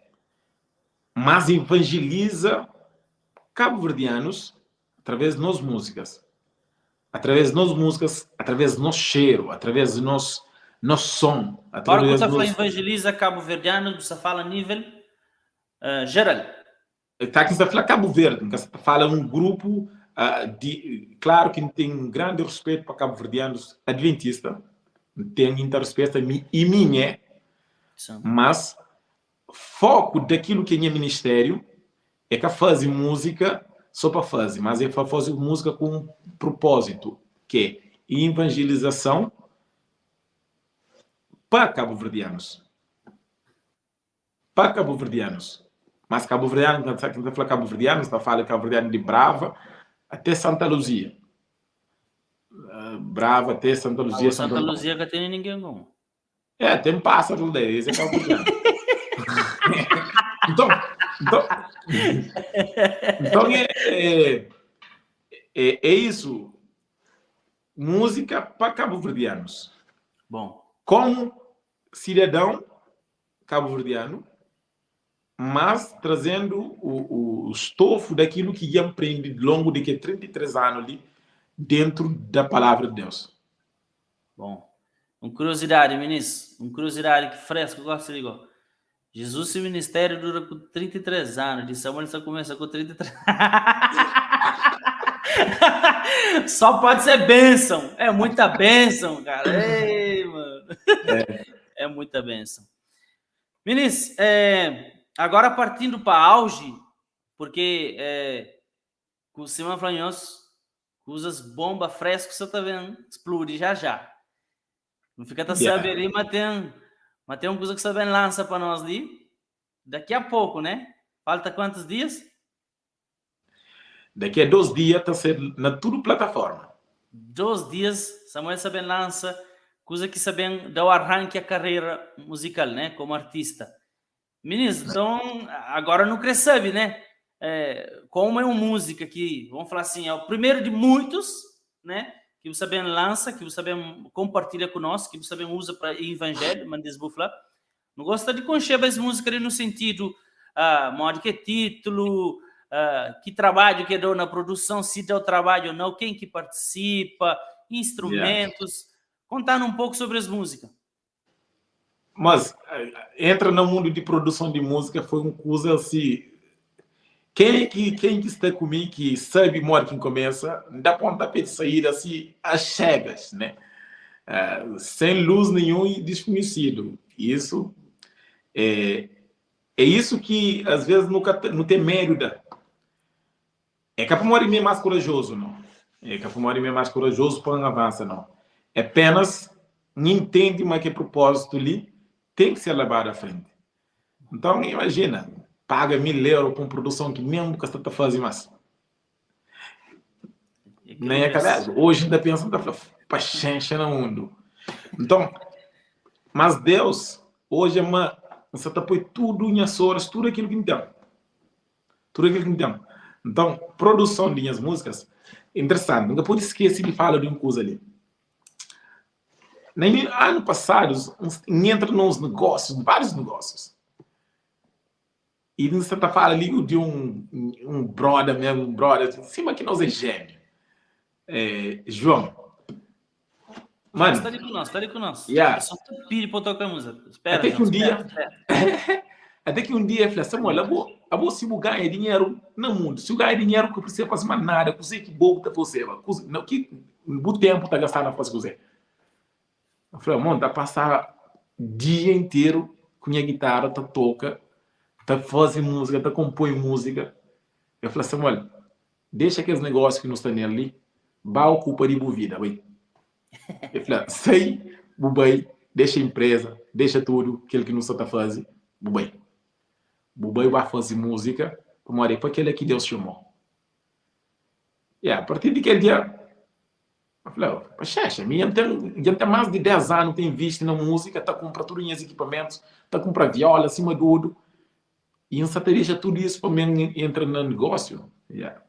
Mas evangeliza cabo-verdianos através de nós músicas. Através de nós músicas, através do nosso cheiro, através do nosso som. Agora que você fala evangeliza cabo-verdiano, você fala a nível geral. Está aqui a falar Cabo Verde, que fala um grupo claro que tem um grande respeito para cabo-verdianos adventistas, tem muito respeito e minha, mas foco daquilo que é ministério é que fazer música só para fazer, mas é para fazer música com um propósito, que é evangelização para cabo-verdianos. Para cabo-verdianos. Mas cabo-verdiano, quando está falando cabo-verdiano, está falando cabo-verdiano de Brava até Santa Luzia. Brava até Santa Luzia. Santa Luzia que tem ninguém com. Tem pássaro daí, esse é cabo-verdiano. então é isso. Música para cabo-verdianos. Bom. Como cidadão cabo-verdiano, mas trazendo o estofo daquilo que ia aprender ao longo de 33 anos ali dentro da palavra de Deus. Bom, uma curiosidade, ministro, uma curiosidade que fresco, eu gosto de dizer. Jesus e o ministério dura com 33 anos, de Samuel só começa com 33. Só pode ser bênção, é muita bênção, cara. Ei, mano. É muita bênção. Ministro, agora partindo para auge, porque com o Simão Flanhoso, usas bomba fresca, você tá vendo, explode já. Não fica sabendo ali, mas tem uma coisa que você bem lança para nós ali, daqui a pouco, né? Falta quantos dias? Daqui a 2 dias está sendo na tudo plataforma. 2 dias, Samuel Sabem lança, coisa que Sabem dá o arranque à carreira musical, né? Como artista. Ministro, então, agora não cresce, né? Como é uma música que, vamos falar assim, é o primeiro de muitos, né? Que você bem lança, que você bem compartilha conosco, que você bem usa para evangelho, mas desbuflar. Não gosta de conhecer as músicas ali no sentido, modo que título, que trabalho que deu na produção, se deu trabalho ou não, quem que participa, instrumentos. Contar um pouco sobre as músicas. Mas entra no mundo de produção de música foi uma coisa assim. Quem que está comigo que sabe modo que começa, dá pontapé de sair assim às cegas, né? Sem luz nenhum e desconhecido. Isso É isso que às vezes não tem mérito. É que a Pomori é mais corajoso, não. É que a Pomori é mais corajoso para não avançar, não. É apenas não entende mais que propósito ali tem que ser levado à frente. Então, imagina, paga 1.000 € para uma produção que mesmo que você está fazendo mais. Nem é calhado. Hoje ainda pensa para chencha no mundo. Então, mas Deus, hoje você está põe tudo em horas, tudo aquilo que tem. Tudo aquilo que tem. Então, produção de minhas músicas, interessante. Nunca pude esquecer de falar de uma coisa ali. Nem ano passado, entra nos negócios, vários negócios. E você está falando ali de um brother mesmo, um brother, em cima que nós é gênio. João. Mano, está ali com nós, está ali com nós. Yeah. É só pedir para tocar música. Espera, até João, que um espera, dia, espera. até que um dia eu falei, Samuel, eu vou se eu ganhar dinheiro no mundo. Se eu ganhar dinheiro, que eu preciso fazer mais nada, eu sei que bom está você, não que o tempo está gastando a fazer coisa. Eu falei, mano, tá passar dia inteiro com minha guitarra, tá toca, tá fazendo música, tá compõe música. Eu falei, Samuel, deixa aqueles negócios que não estão ali, vá ocupar de vida, bem. Eu falei, sei, bubai, deixa a empresa, deixa tudo, aquilo que não está fazendo, bubai. Bubai vai fazer música, para aquele que Deus chamou. E a partir daquele dia, eu falei, poxa, minha tem mais de 10 anos, tem visto na música, está comprando todos os equipamentos, está comprando viola, acima de tudo. E em sateria tudo isso para mim entra no negócio. Yeah.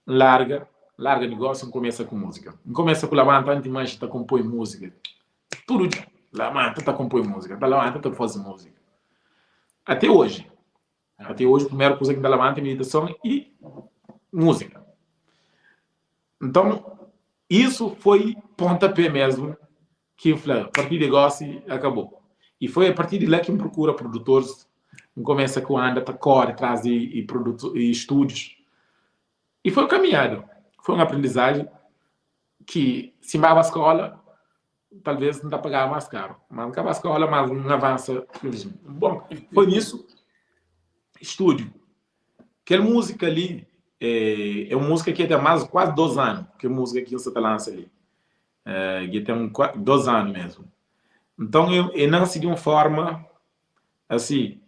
Larga negócio e começa com música. Começa com Lamanta, antes mais está compõe música. Tudo dia. Lamanta está compõe música. Lamanta está fazendo música. Até hoje. Até hoje, a primeira coisa que dá Lamanta é meditação e música. Então, isso foi pontapé mesmo, que eu falei, a partir de negócio acabou. E foi a partir de lá que me procura produtores, começa com a anda, corre atrás de estúdios. E foi um caminhado, foi uma aprendizagem que, se vai à escola, talvez não dá para pagar mais caro. Mas acaba a escola, mas não avança. Bom, foi nisso, estúdio. Aquela música ali, é uma música que tem mais quase 2 anos, que é música que você lança ali. Que tem 2 anos mesmo. Então, eu nasci de uma forma assim,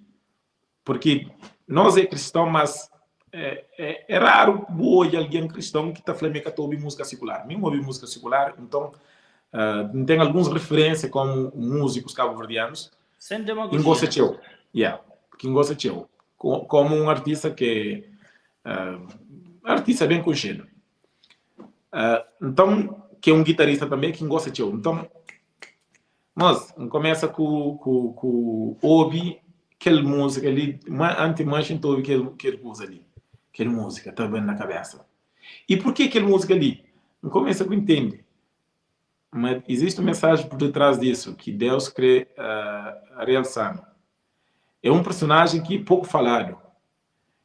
porque nós é cristão, mas é raro hoje alguém cristão que está falando que ouve música secular. Mesmo ouvir música secular, então, tem algumas referências como músicos cabo-verdianos. Sem demagogia. Quem gosta de eu. Yeah, quem gosta de eu. Como um artista que artista bem conhecido. Então, que é um guitarrista também, quem gosta de eu. Então, nós começa com ouvir aquela música ali, antes mais então ouvir aquela coisa ali. Aquela música, está bem na cabeça. E por que aquela música ali? Não começa com entender. Mas existe uma mensagem por detrás disso, que Deus quer realçando. É um personagem que é pouco falado.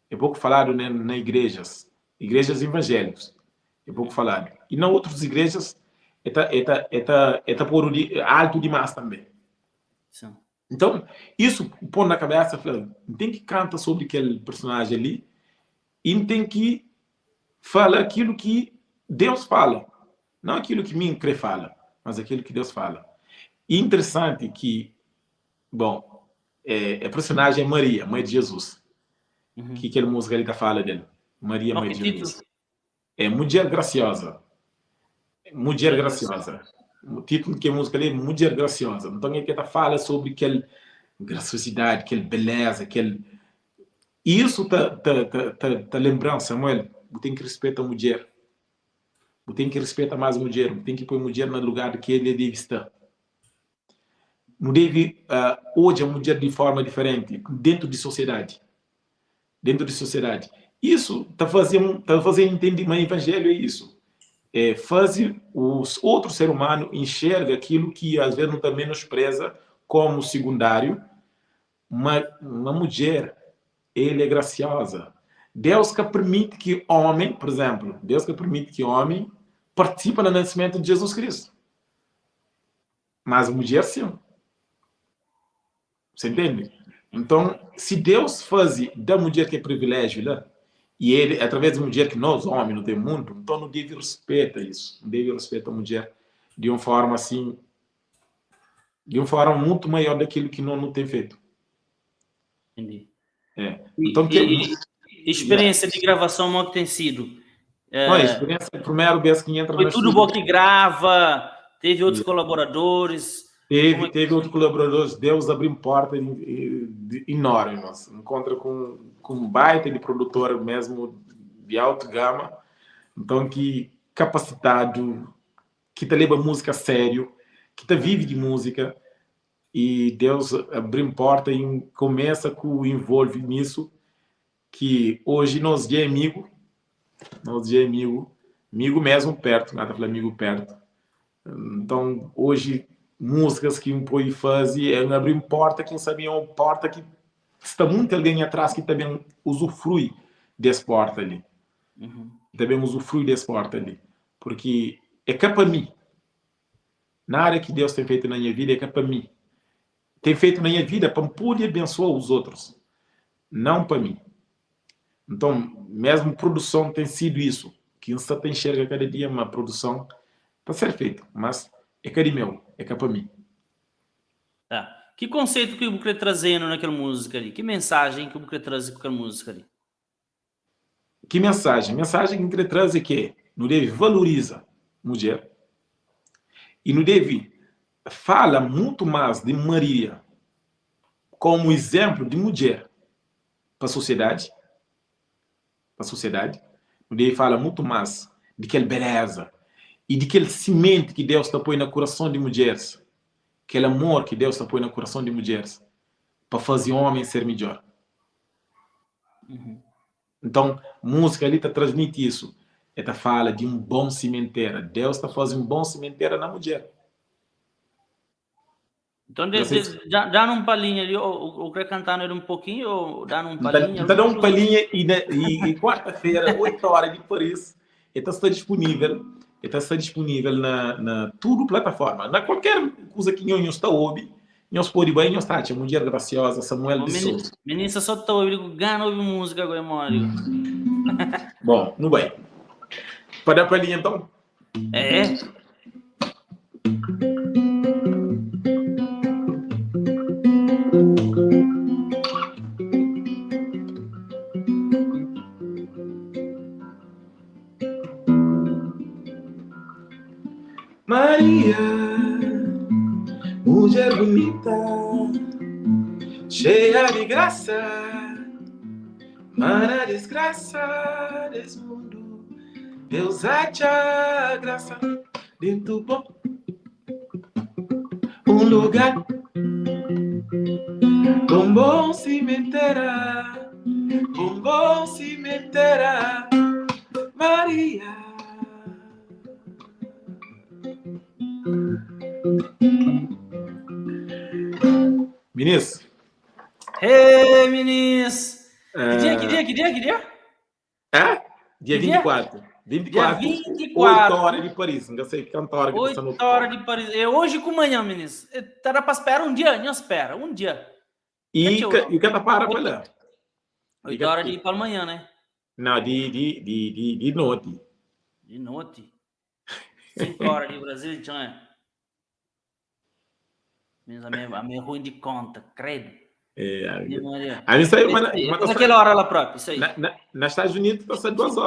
É pouco falado nas igrejas evangélicas. É pouco falado. E nas outras igrejas, é por alto demais também. Sim. Então, isso põe na cabeça, tem que cantar sobre aquele personagem ali e tem que falar aquilo que Deus fala. Não aquilo que mim crê fala, mas aquilo que Deus fala. E interessante que, bom, a personagem é Maria, mãe de Jesus. Que aquela música ele fala dele. Maria, mãe de Jesus. É Mulher Graciosa. Mulher Graciosa. O título que a música ali é Mulher Graciosa. Então, ele fala sobre aquela graciosidade, aquela beleza, aquele... Isso tá lembrando, Samuel, você tem que respeitar a mulher. Você tem que respeitar mais a mulher. Você tem que pôr a mulher no lugar que ele deve estar. Não deve hoje a mulher de forma diferente, dentro de sociedade. Dentro de sociedade. Isso está fazendo entender, mas o evangelho é isso. Faz os outros seres humanos enxerga aquilo que às vezes não está menospreza como secundário, mas uma mulher, ele é graciosa. Deus que permite que homem, por exemplo, Deus que permite que homem participe do nascimento de Jesus Cristo. Mas a mulher sim. Você entende? Então, se Deus faz da mulher que é privilégio lá, e ele, através da mulher que nós, homens, no mundo, então não deve respeitar isso. Não deve respeitar a mulher de uma forma assim, de uma forma muito maior daquilo que não tem feito. Entendi. É. Então, E experiência de gravação, como é que tem sido? não, a experiência, a primeira vez que entra Foi no tudo estúdio. bom que grava? Teve outros colaboradores? Teve outros colaboradores, Deus abriu porta enorme. Nós encontra com um baita de produtor mesmo de alta gama, então que capacitado, que te leva música a sério, que te vive de música, e Deus abriu porta e começa com envolve nisso, que hoje nós é amigo mesmo perto, nada para amigo perto. Então hoje músicas que um poi fazem é abrir porta, quem sabe é uma porta que está muito alguém atrás que também usufrui desse porta ali. Também usufrui desse porta ali. Porque é que para mim, na área que Deus tem feito na minha vida, é que para mim. Tem feito na minha vida para poder abençoar os outros, não para mim. Então, mesmo produção tem sido isso, que você tem enxerga cada dia uma produção para ser feita, mas é que é de meu, é que é para mim. Tá. Que conceito que o Bucre trazendo naquela música ali? Que mensagem que o Bucre traz com aquela música ali? Que mensagem? Mensagem que ele traz é que não deve valoriza mulher e não deve fala muito mais de Maria como exemplo de mulher para a sociedade. Para a sociedade, não deve fala muito mais de aquela beleza e de aquele cimento que Deus está põe no coração de mulheres, aquele amor que Deus está põe no coração de mulheres para fazer o homem ser melhor. Então, música ali está transmite isso. Ela fala de um bom cemitério. Deus está fazendo um bom cemitério na mulher. Então, dá num palhinho ali, ou quer cantar ele um pouquinho, ou dá num palhinho? Então, dá um palhinho e quarta-feira, 8 horas de Paris, está disponível. Está disponível na tudo plataforma. Na qualquer coisa que não está ouvindo, não se pode bem, não está. A mulher graciosa, Samuel de Souza. Menina, só está ouvindo, gana ouvir música agora, Mário. Bom, não bem. Pode dar palhinha então? É. Maria, mulher bonita, cheia de graça, mana desgraça desse mundo, Deus acha graça dentro do bom, um lugar com bom cemitério, Maria. Ministro. Hey, ministro. Que dia? É? Dia 24. 24. Dia 24. 8 horas de Paris. Não sei quantas horas que 8 horas de Paris. É hoje com manhã, ministro. Terá para esperar um dia? Não espera, um dia. E o que para lá? 8 horas de ir para amanhã, né? Não, de noite. De noite. 5 horas de Brasil, então é. Mas a minha ruim de conta, credo. A mim saiu naquela hora lá própria, isso aí. Nos Estados Unidos está saindo 2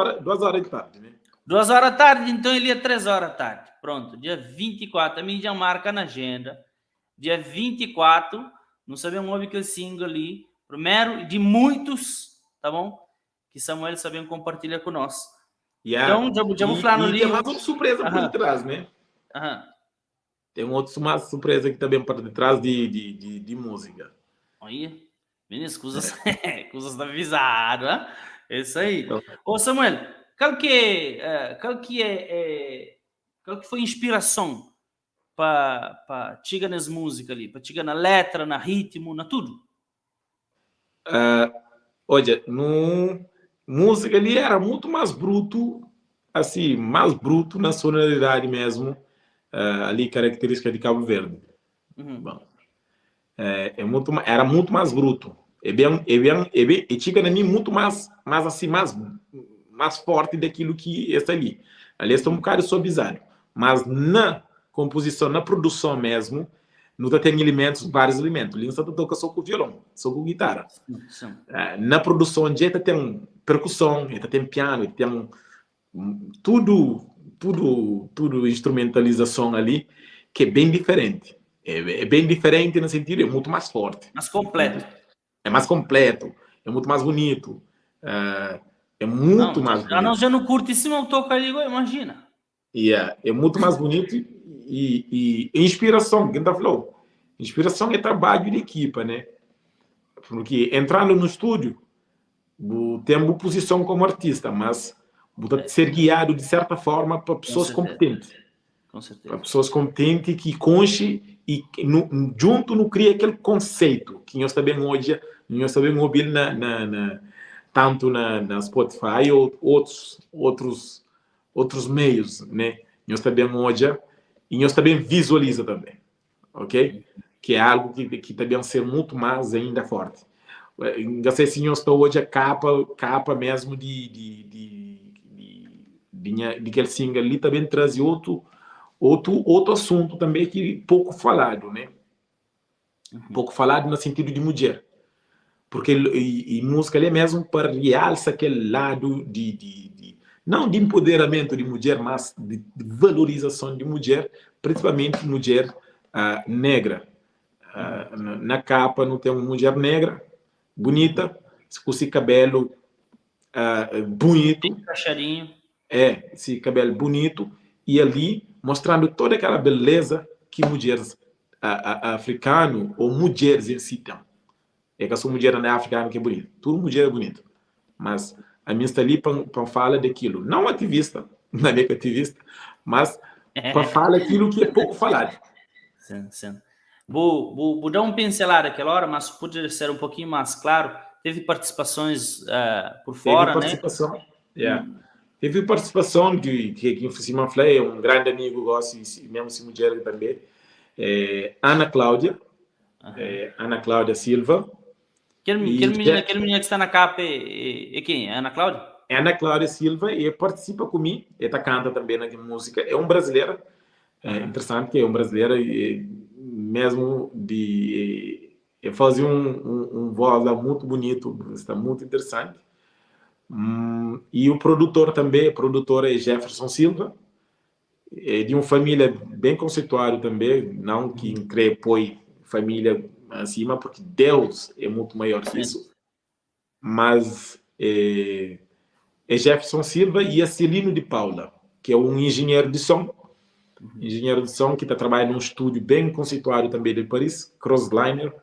horas de tarde, né? 2 horas da tarde, então ele ia 3 horas da tarde. Pronto, dia 24, a minha já marca na agenda. Dia 24, não sabemos ouvir aquele single ali. Primeiro de muitos, tá bom? Que Samuel sabia compartilhar com nós. Então, já vou falar no livro. Tem mais uma surpresa por detrás, né? Tem uma surpresa aqui também por detrás de música. Aí, meninas, coisas está avisado, hein? É isso aí. Ô, Samuel, qual que foi a inspiração para chegar nas músicas ali, para chegar na letra, na ritmo, na tudo? Olha, música ali era muito mais bruto, assim, mais bruto na sonoridade mesmo, ali característica de Cabo Verde. Bom, era muito mais bruto. E chega na mim muito mais assim, mais forte daquilo que está ali. Ali está um bocado suavizado. Mas na composição, na produção mesmo, não tem elementos, vários elementos. Ali não toca só com violão, só com guitarra. Sim. Na produção, já tem percussão, já tem piano, tem tudo instrumentalização ali, que é bem diferente. É bem diferente no sentido, é muito mais forte. Mas completo. É mais completo, é muito mais bonito. É muito mais bonito. Já não curte esse não toca ali, imagina. É muito mais bonito e inspiração, quem tá falando? Inspiração é trabalho de equipa, né? Porque entrando no estúdio, tem uma posição como artista, mas ser guiado de certa forma para pessoas competentes. Com certeza. Para pessoas competentes que conche e junto não cria aquele conceito que nós também hoje ouvir tanto na Spotify ou outros meios, né? Nós também hoje e nós também visualiza também, ok? Que é algo que também ser muito mais ainda forte. Não sei se nós estamos hoje a capa mesmo de aquele single ali também traz outro assunto também que pouco falado, né? Pouco falado no sentido de mulher. Porque e música ali é mesmo para realçar aquele lado não de empoderamento de mulher, mas de valorização de mulher, principalmente mulher negra. Na capa não tem uma mulher negra, bonita, com esse cabelo bonito. Encaixadinho. Esse cabelo bonito, e ali mostrando toda aquela beleza que mulheres africanas ou mulheres em si têm. É que a sua mulher não é africana que é bonita. Tudo mulher é bonita. Mas a minha está ali para falar daquilo. Não ativista, não é que ativista, mas para falar aquilo que é pouco falado. Sim. Vou dar pincelada aquela hora, mas poderia ser um pouquinho mais claro. Teve participações por fora, participação, né? Teve participação que em cima falei, um grande amigo, gosto, mesmo se mulher também, Ana Cláudia Silva. Aquele menina que está na capa é quem? É Ana Cláudia? É Ana Cláudia Silva e participa comigo, e canta também na música. É um brasileiro, interessante que é um brasileiro, mesmo fazer um voz muito bonito, está muito interessante. E o produtor também, é Jefferson Silva, é de uma família bem conceituada também, não que crê põe família acima, porque Deus é muito maior que isso, mas é Jefferson Silva e a Celino de Paula, que é um engenheiro de som, que está trabalhando num estúdio bem conceituado também de Paris, Crossliner,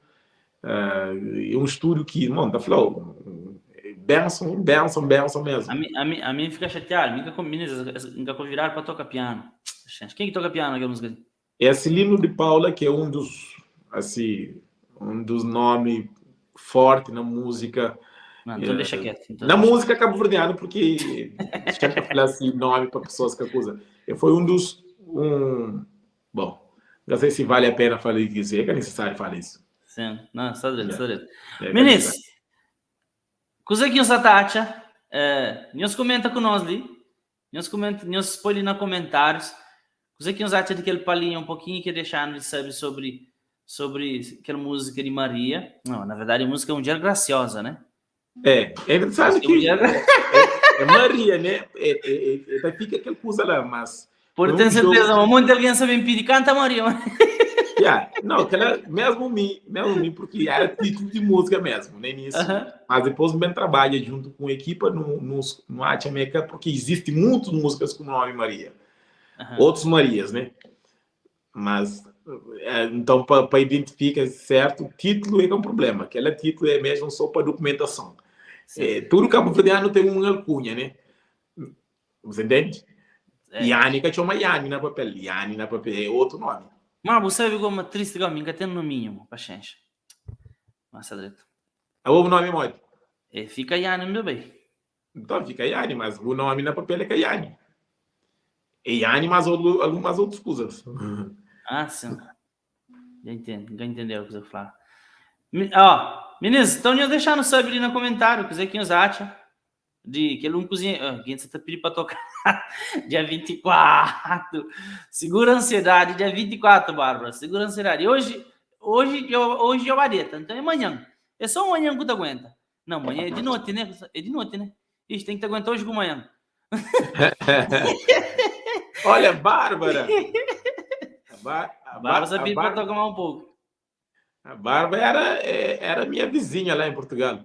é um estúdio que, mano, tá falando, benção mesmo. A mim fica chateado, nunca convidaram para tocar piano. Quem que toca piano naquela música? É a Celino de Paula, que é um dos nomes fortes na música. Não, então deixa quieto. Na música cabo-verdiana, porque deixa eu falar assim, nome para pessoas que acusam. Foi um dos. Bom, não sei se vale a pena falar isso, é necessário falar isso. Sim, não, está direito. Ministro, coisa que você acha? Nos comenta com nós ali, nos põe ali nos comentários. Coisa que você acha daquele palinho um pouquinho que deixaram de saber sobre aquela música de Maria. Não, na verdade, a música é um dia graciosa, né? Sabe que é Maria, né? Fica aquela coisa lá, mas... Por ter certeza, mas muita alguém sabe pedir, canta Maria. Não, aquela, mesmo mim, porque era título de música mesmo, no início. Mas depois bem trabalha junto com a equipa no Arte América, porque existem muitas músicas com o nome Maria. Outros Marias, né? Mas, então, para identificar certo, o título é um problema. Aquele título é mesmo só para documentação. Tudo cabo-verdiano tem uma alcunha, né? Você entende? Yánica tinha uma Yane na papel. Yane na papel é outro nome. Mas você viu como triste que eu tem no mínimo, paciência. Mas é direito. É o nome muito. Fica Yane, meu bem. Então fica Yane, mas o nome na papel é Yane. E Yane, mas algumas outras coisas. Sim. Já entendeu o que você fala. Meninas, então eu deixar no sub ali no comentário, quiser que nos acha de que ele não cozinha, quem você tá pedindo para tocar dia 24. Segura a ansiedade, dia 24, Bárbara. Segura a ansiedade. Hoje é o vareta, então é amanhã. É só amanhã que tu aguenta. Não, amanhã é de noite, né? É de noite, né? Ixi, tem que te aguentar hoje com amanhã. Olha, Bárbara. Bárbara sabia para tocar mais um pouco. A Bárbara era minha vizinha lá em Portugal.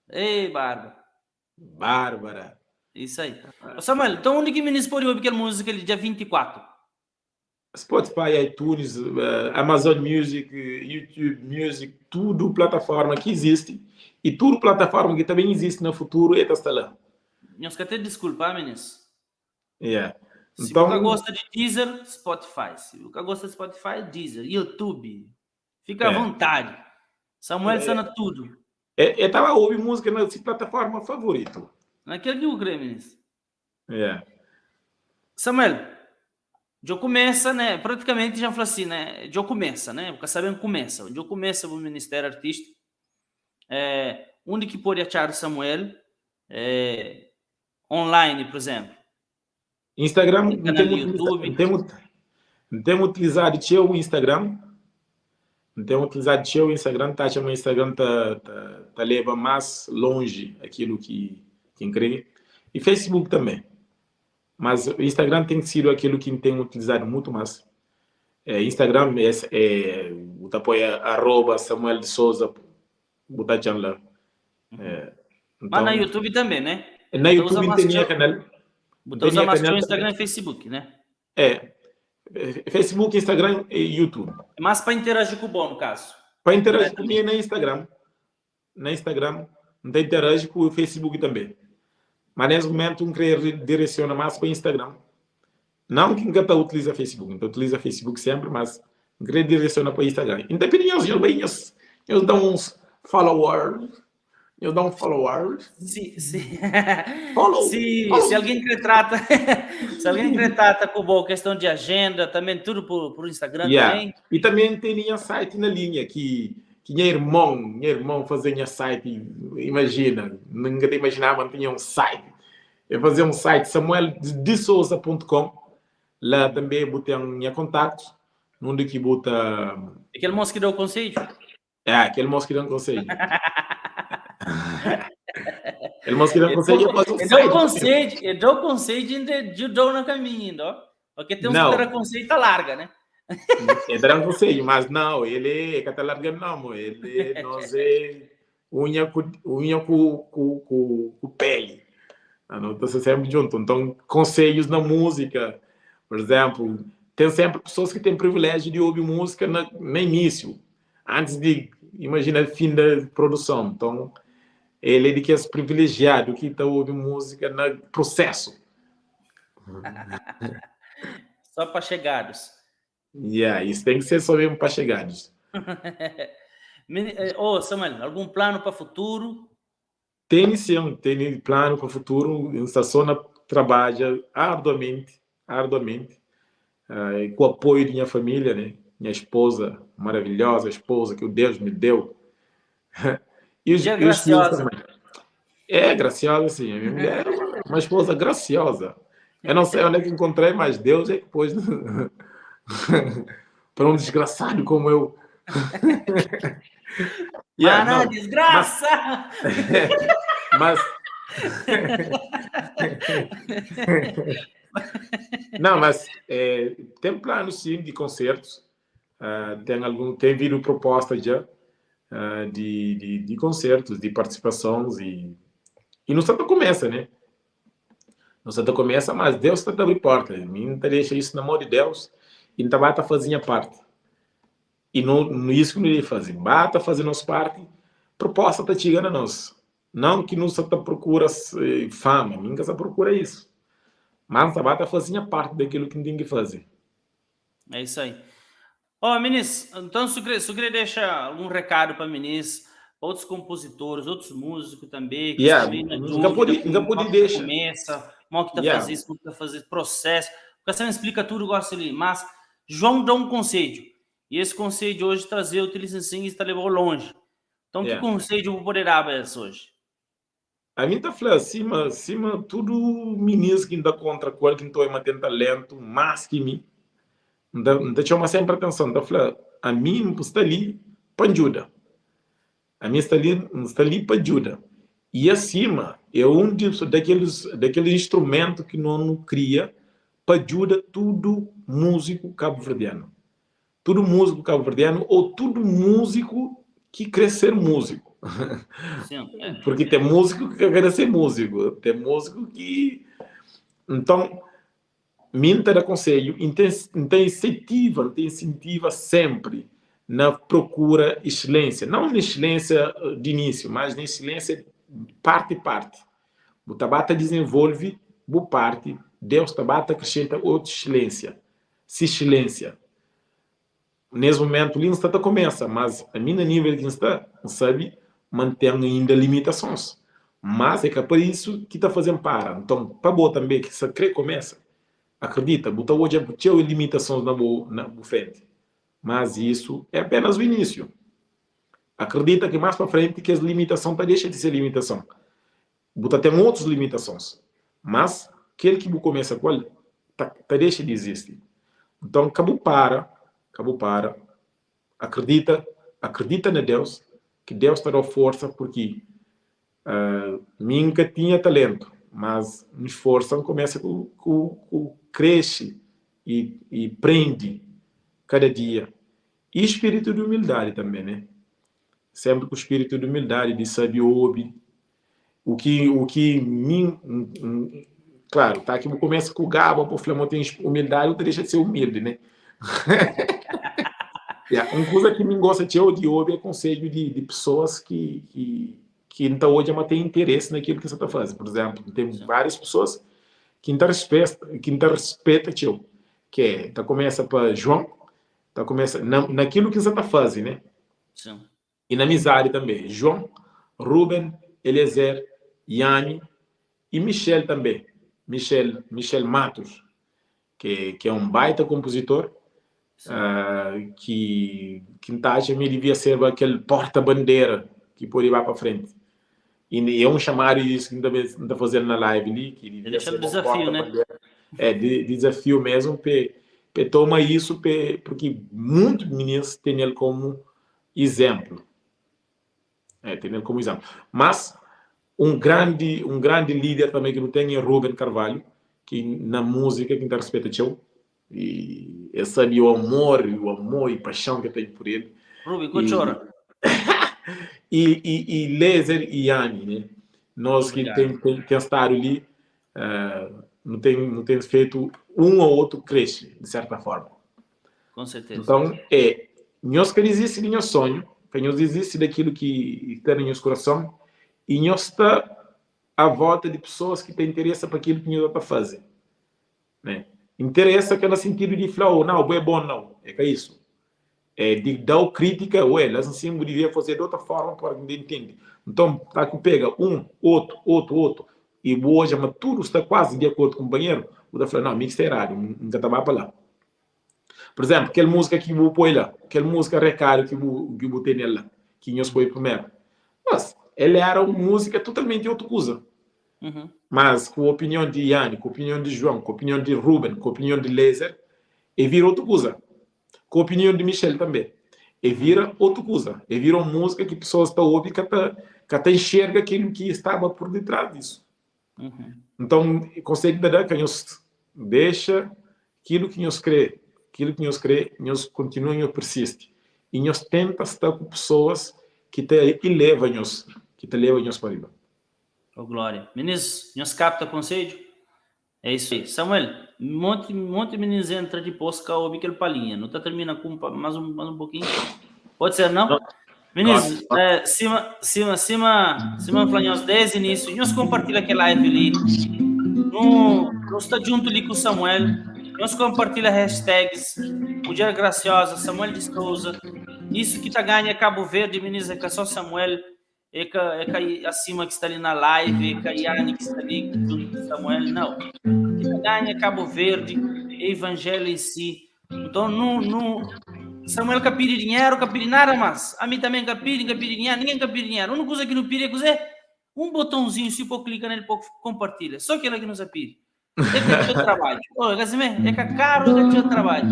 Ei, Bárbara. Bárbara. Isso aí. Ô, Samuel, então onde que me expôs aquela música ali, dia 24? Spotify, iTunes, Amazon Music, YouTube Music, tudo plataforma que existe e tudo plataforma que também existe no futuro está lá. Nós queremos te desculpar, meninos. Yeah. Se Então, você gosta de Deezer, Spotify. Se você gosta de Spotify, Deezer, YouTube. Fica à vontade. Samuel sana tudo. Eu estava ouvindo música na plataforma favorita. Naquele que eu creio, meninos. Yeah. Samuel, já começa, né? Praticamente já falou assim, né? Já começa, né? Porque sabendo começa. Já começa o Ministério Artístico. Onde que pode achar o Samuel? Online, por exemplo. Instagram, YouTube. não temos utilizado o Instagram. Não temos utilizado o Instagram, tá achando o Instagram tá leva mais longe aquilo que crê. E Facebook também. Mas o Instagram tem sido aquilo que tem utilizado muito mais. Instagram o apoia @Samuel de Souza, botar lá. Então, mas na YouTube também, né? Na YouTube tem minha canal. Botar usar mais o Instagram e Facebook, né? Facebook, Instagram e YouTube. É mais para interagir com o bom, no caso. Para interagir comigo na Instagram. Na Instagram, não interage com o Facebook também. Mas nesse momento, eu queria direcionar mais para o Instagram. Não que nunca utiliza Facebook, então utiliza Facebook sempre, mas eu queria direcionar para o Instagram. Independente, eu dou uns followers. Eu dou um follower. Se alguém retrata, com boa questão de agenda, também tudo por Instagram também. E também tem minha site na linha que minha irmão fazia site, imagina, nunca imaginava que tinha um site. Eu fazia um site samueldesouza.com. Lá também botei minha contato, onde que bota. Aquele moço que deu o conselho? Aquele moço que deu o conselho. Ele mostra que não consegue fazer um site. Ele deu conselho de ajudar no caminho, ó. Porque tem uns que deram conselho tá larga, né? Ele deram conselho, mas não, ele é tá larga não, ele nós é unha com pele. Não tá sempre junto. Então, conselhos na música, por exemplo, tem sempre pessoas que têm privilégio de ouvir música no início, antes de, imagina, fim da produção. Então, ele é de que é privilegiado que está ouvindo música no processo. Só para chegados. Isso tem que ser só mesmo para chegados. Samuel, algum plano para o futuro? Tem sim, tem plano para o futuro. A Estação trabalha arduamente, com o apoio da minha família, né? Minha esposa, maravilhosa esposa que o Deus me deu. E os graciosa. Graciosa, sim. A minha mulher é uma esposa graciosa. Eu não sei onde é que encontrei, mas Deus é que pôs para um desgraçado como eu. Desgraça! Mas tem planos sim de concertos. Tem vindo proposta já. De concertos, de participações e não Santa começa, né? Não Santa começa, mas Deus está abrindo porta. Não deixa isso na mão de Deus e não bata fazer a parte. E não isso que não ia fazer. Bata fazer nossa parte, proposta está chegando a nós. Não que não Santa procura fama, ninguém só procura isso. Mas bata fazer a parte daquilo que tem que fazer. É isso aí. Meniz, então se eu queria deixar algum recado para meniz, outros compositores, outros músicos também, que estão aí na dúvida, deixar. Começa, mal que tá fazer isso, como que tá fazer processo, porque você me explica tudo, gosta ali, mas João dá um conselho, e esse conselho hoje trazer o Utiliza Sim está levou longe, Então, que conselho eu poder dar para hoje? A mim tá falando, acima, tudo meninos que ainda contra qual que estou mantendo talento, mais que mim. Ainda chama sempre atenção, tá falando, a mim não está ali para ajuda. A mim está ali para ajuda. E acima, é um daqueles instrumentos que não cria para ajuda todo músico cabo-verdiano. Todo músico cabo-verdiano ou todo músico que quer ser músico. Sim, Porque tem músico que quer ser músico, tem músico que... Então, minta de conselho, incentiva sempre na procura excelência. Não na excelência de início, mas na excelência parte. O Tabata desenvolve boa parte, Deus Tabata acrescenta outra excelência. Se excelência. Nesse momento, ali não está começa, mas a minha nível que está, sabe, mantém ainda limitações. Mas é que é por isso que está fazendo para. Então, para boa também, que se crê começa. Acredita, botar hoje tinha limitações na frente. Mas isso é apenas o início. Acredita que mais para frente que as limitações tá deixa de ser limitação. Botar tem outras limitações. Mas aquele que começa com ele, tá deixa de existir. Então, acabou para. Acredita na Deus, que Deus te dá força, porque nunca tinha talento, mas me esforçam, começa com cresce e prende cada dia. E espírito de humildade também, né? Sempre com espírito de humildade, de saber ouvir. O que claro, tá? Que começa com o gabo, por Flamengo tem humildade, eu deixa de ser humilde, né? Uma coisa que me gosta de ouvir é conselho de pessoas que então hoje tem interesse naquilo que você está fazendo. Por exemplo, tem várias pessoas que não respeitam teu, tá começa para João, tá começa naquilo que você está fazendo, né? Sim. E na amizade também, João, Ruben, Eliezer, Yanni e Michel também, Michel Matos, que é um baita compositor. Que me devia ser aquele porta-bandeira que pode ir para frente. E é um chamado isso que está fazendo na live ali, que devia ser um desafio, né? De desafio mesmo, para tomar isso, porque muitos meninos têm ele como exemplo. Tem ele como exemplo. Mas um grande líder também que não tem é Ruben Carvalho, que na música que respeita o e eu sabia o amor e paixão que eu tenho por ele. Ruben, chora. E Laser e Yanni, né? Nós que tem estado ali, não tem feito um ou outro cresce, de certa forma. Com certeza. Então, nós que existe no nosso sonho, que nós existe daquilo que está no nosso coração, e nós está à volta de pessoas que têm interesse para aquilo que nós está fazendo, né? Interessa que no sentido de falar, não, é bom, não. É que é isso. De dar crítica, elas assim deveria fazer de outra forma para ninguém entender. Então, tá que pega outro, e hoje, mas tudo está quase de acordo com o banheiro, o da fala, não, mix é errado, não está para lá. Por exemplo, aquela música que eu põe lá, aquela música recado que eu botei nela, que nós põe primeiro. Mas, ela era uma música totalmente outra coisa. Uhum. Mas com a opinião de Yanni, com a opinião de João, com a opinião de Ruben, com a opinião de Laser, e vira outra coisa. Com a opinião de Michel também. E vira outra coisa. E vira uma música que pessoas estão ouvindo que até enxerga aquilo que estava por detrás disso. Uhum. Então, consegue dar que nós deixa aquilo que nós crê, nós continuamos a persistir. E nós tentamos estar com pessoas que te levam nós para riba. Oh, glória. Meninos, nós capta conselho? É isso aí. Samuel, monte meninos entra de posca ou aquele palinha. Não tá terminando com mais um pouquinho? Pode ser, não? Meninos, cima nós 10 início. Nós compartilha aquela live ali. Nós está junto ali com o Samuel. Nós compartilha hashtags. Mulher Graciosa, Samuel de Souza. Isso que tá ganha Cabo Verde, meninos, é que é só Samuel. É que acima que está ali na live, é que a Yanni que está ali junto com Samuel, não. Que ganha Cabo Verde, é evangelho em si. Então, Samuel quer pedir dinheiro, quer pedir nada mais. A mim também quer pedir dinheiro, ninguém quer pedir dinheiro. A única coisa que não pede é cozer um botãozinho, se for clicar nele, pouco compartilha. Só aquilo que nos pede. É que é o trabalho. Olha, é que é caro, é que é o trabalho.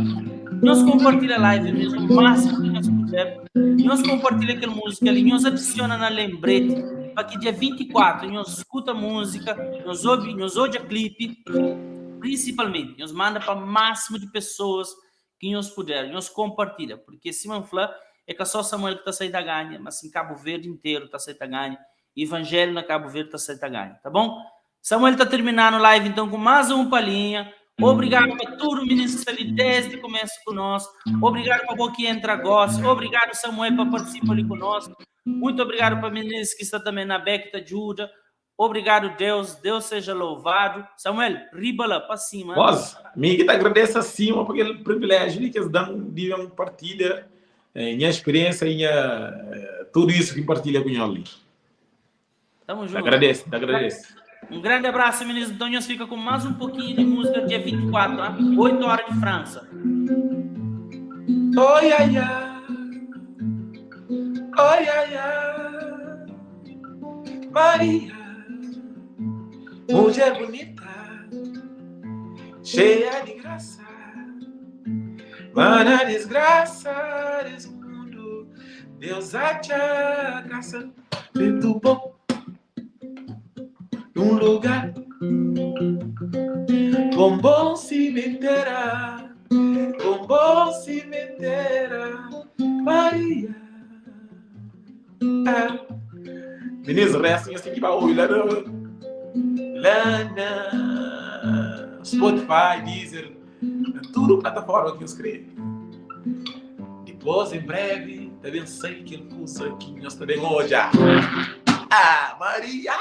Nós compartilha a live mesmo, o máximo que nós pudermos. Nós compartilha aquela música ali, nós adiciona na lembrete, para que dia 24 nós escuta a música, nós ouve a clipe, principalmente, nós manda para o máximo de pessoas que nós pudermos, nós compartilha, porque se não falar, é que só Samuel que está saindo a ganha, mas em Cabo Verde inteiro está saindo a ganha, Evangelho na Cabo Verde está saindo a ganha, tá bom? Samuel está terminando a live então com mais uma palhinha. Obrigado para todo o ministro ali desde o começo conosco. Obrigado para o que entra agora. Obrigado, Samuel, para participar ali conosco. Muito obrigado para o ministro que está também na beca que ajuda. Obrigado, Deus. Deus seja louvado. Samuel, riba lá para cima. Nós, me agradeço acima por aquele privilégio que eles dão de uma partilha, minha experiência e tudo isso que partilha com ele. Tamo junto. Agradeço. Um grande abraço, ministro. Então, nós fica com mais um pouquinho de música dia 24, hein? 8 horas de França. Oi, ai, ai. Oi, ai, ai. Maria, mulher bonita, cheia de graça, mana desgraça desse mundo, Deus acha a graça feito bom. Um lugar com bom cimenteira, Maria. Ministro, resta assim que vai ouvir lá na Spotify, Deezer, tudo plataforma que eu escrevo. Depois, em breve, também sei que ele usa aqui, nós também hoje. Maria!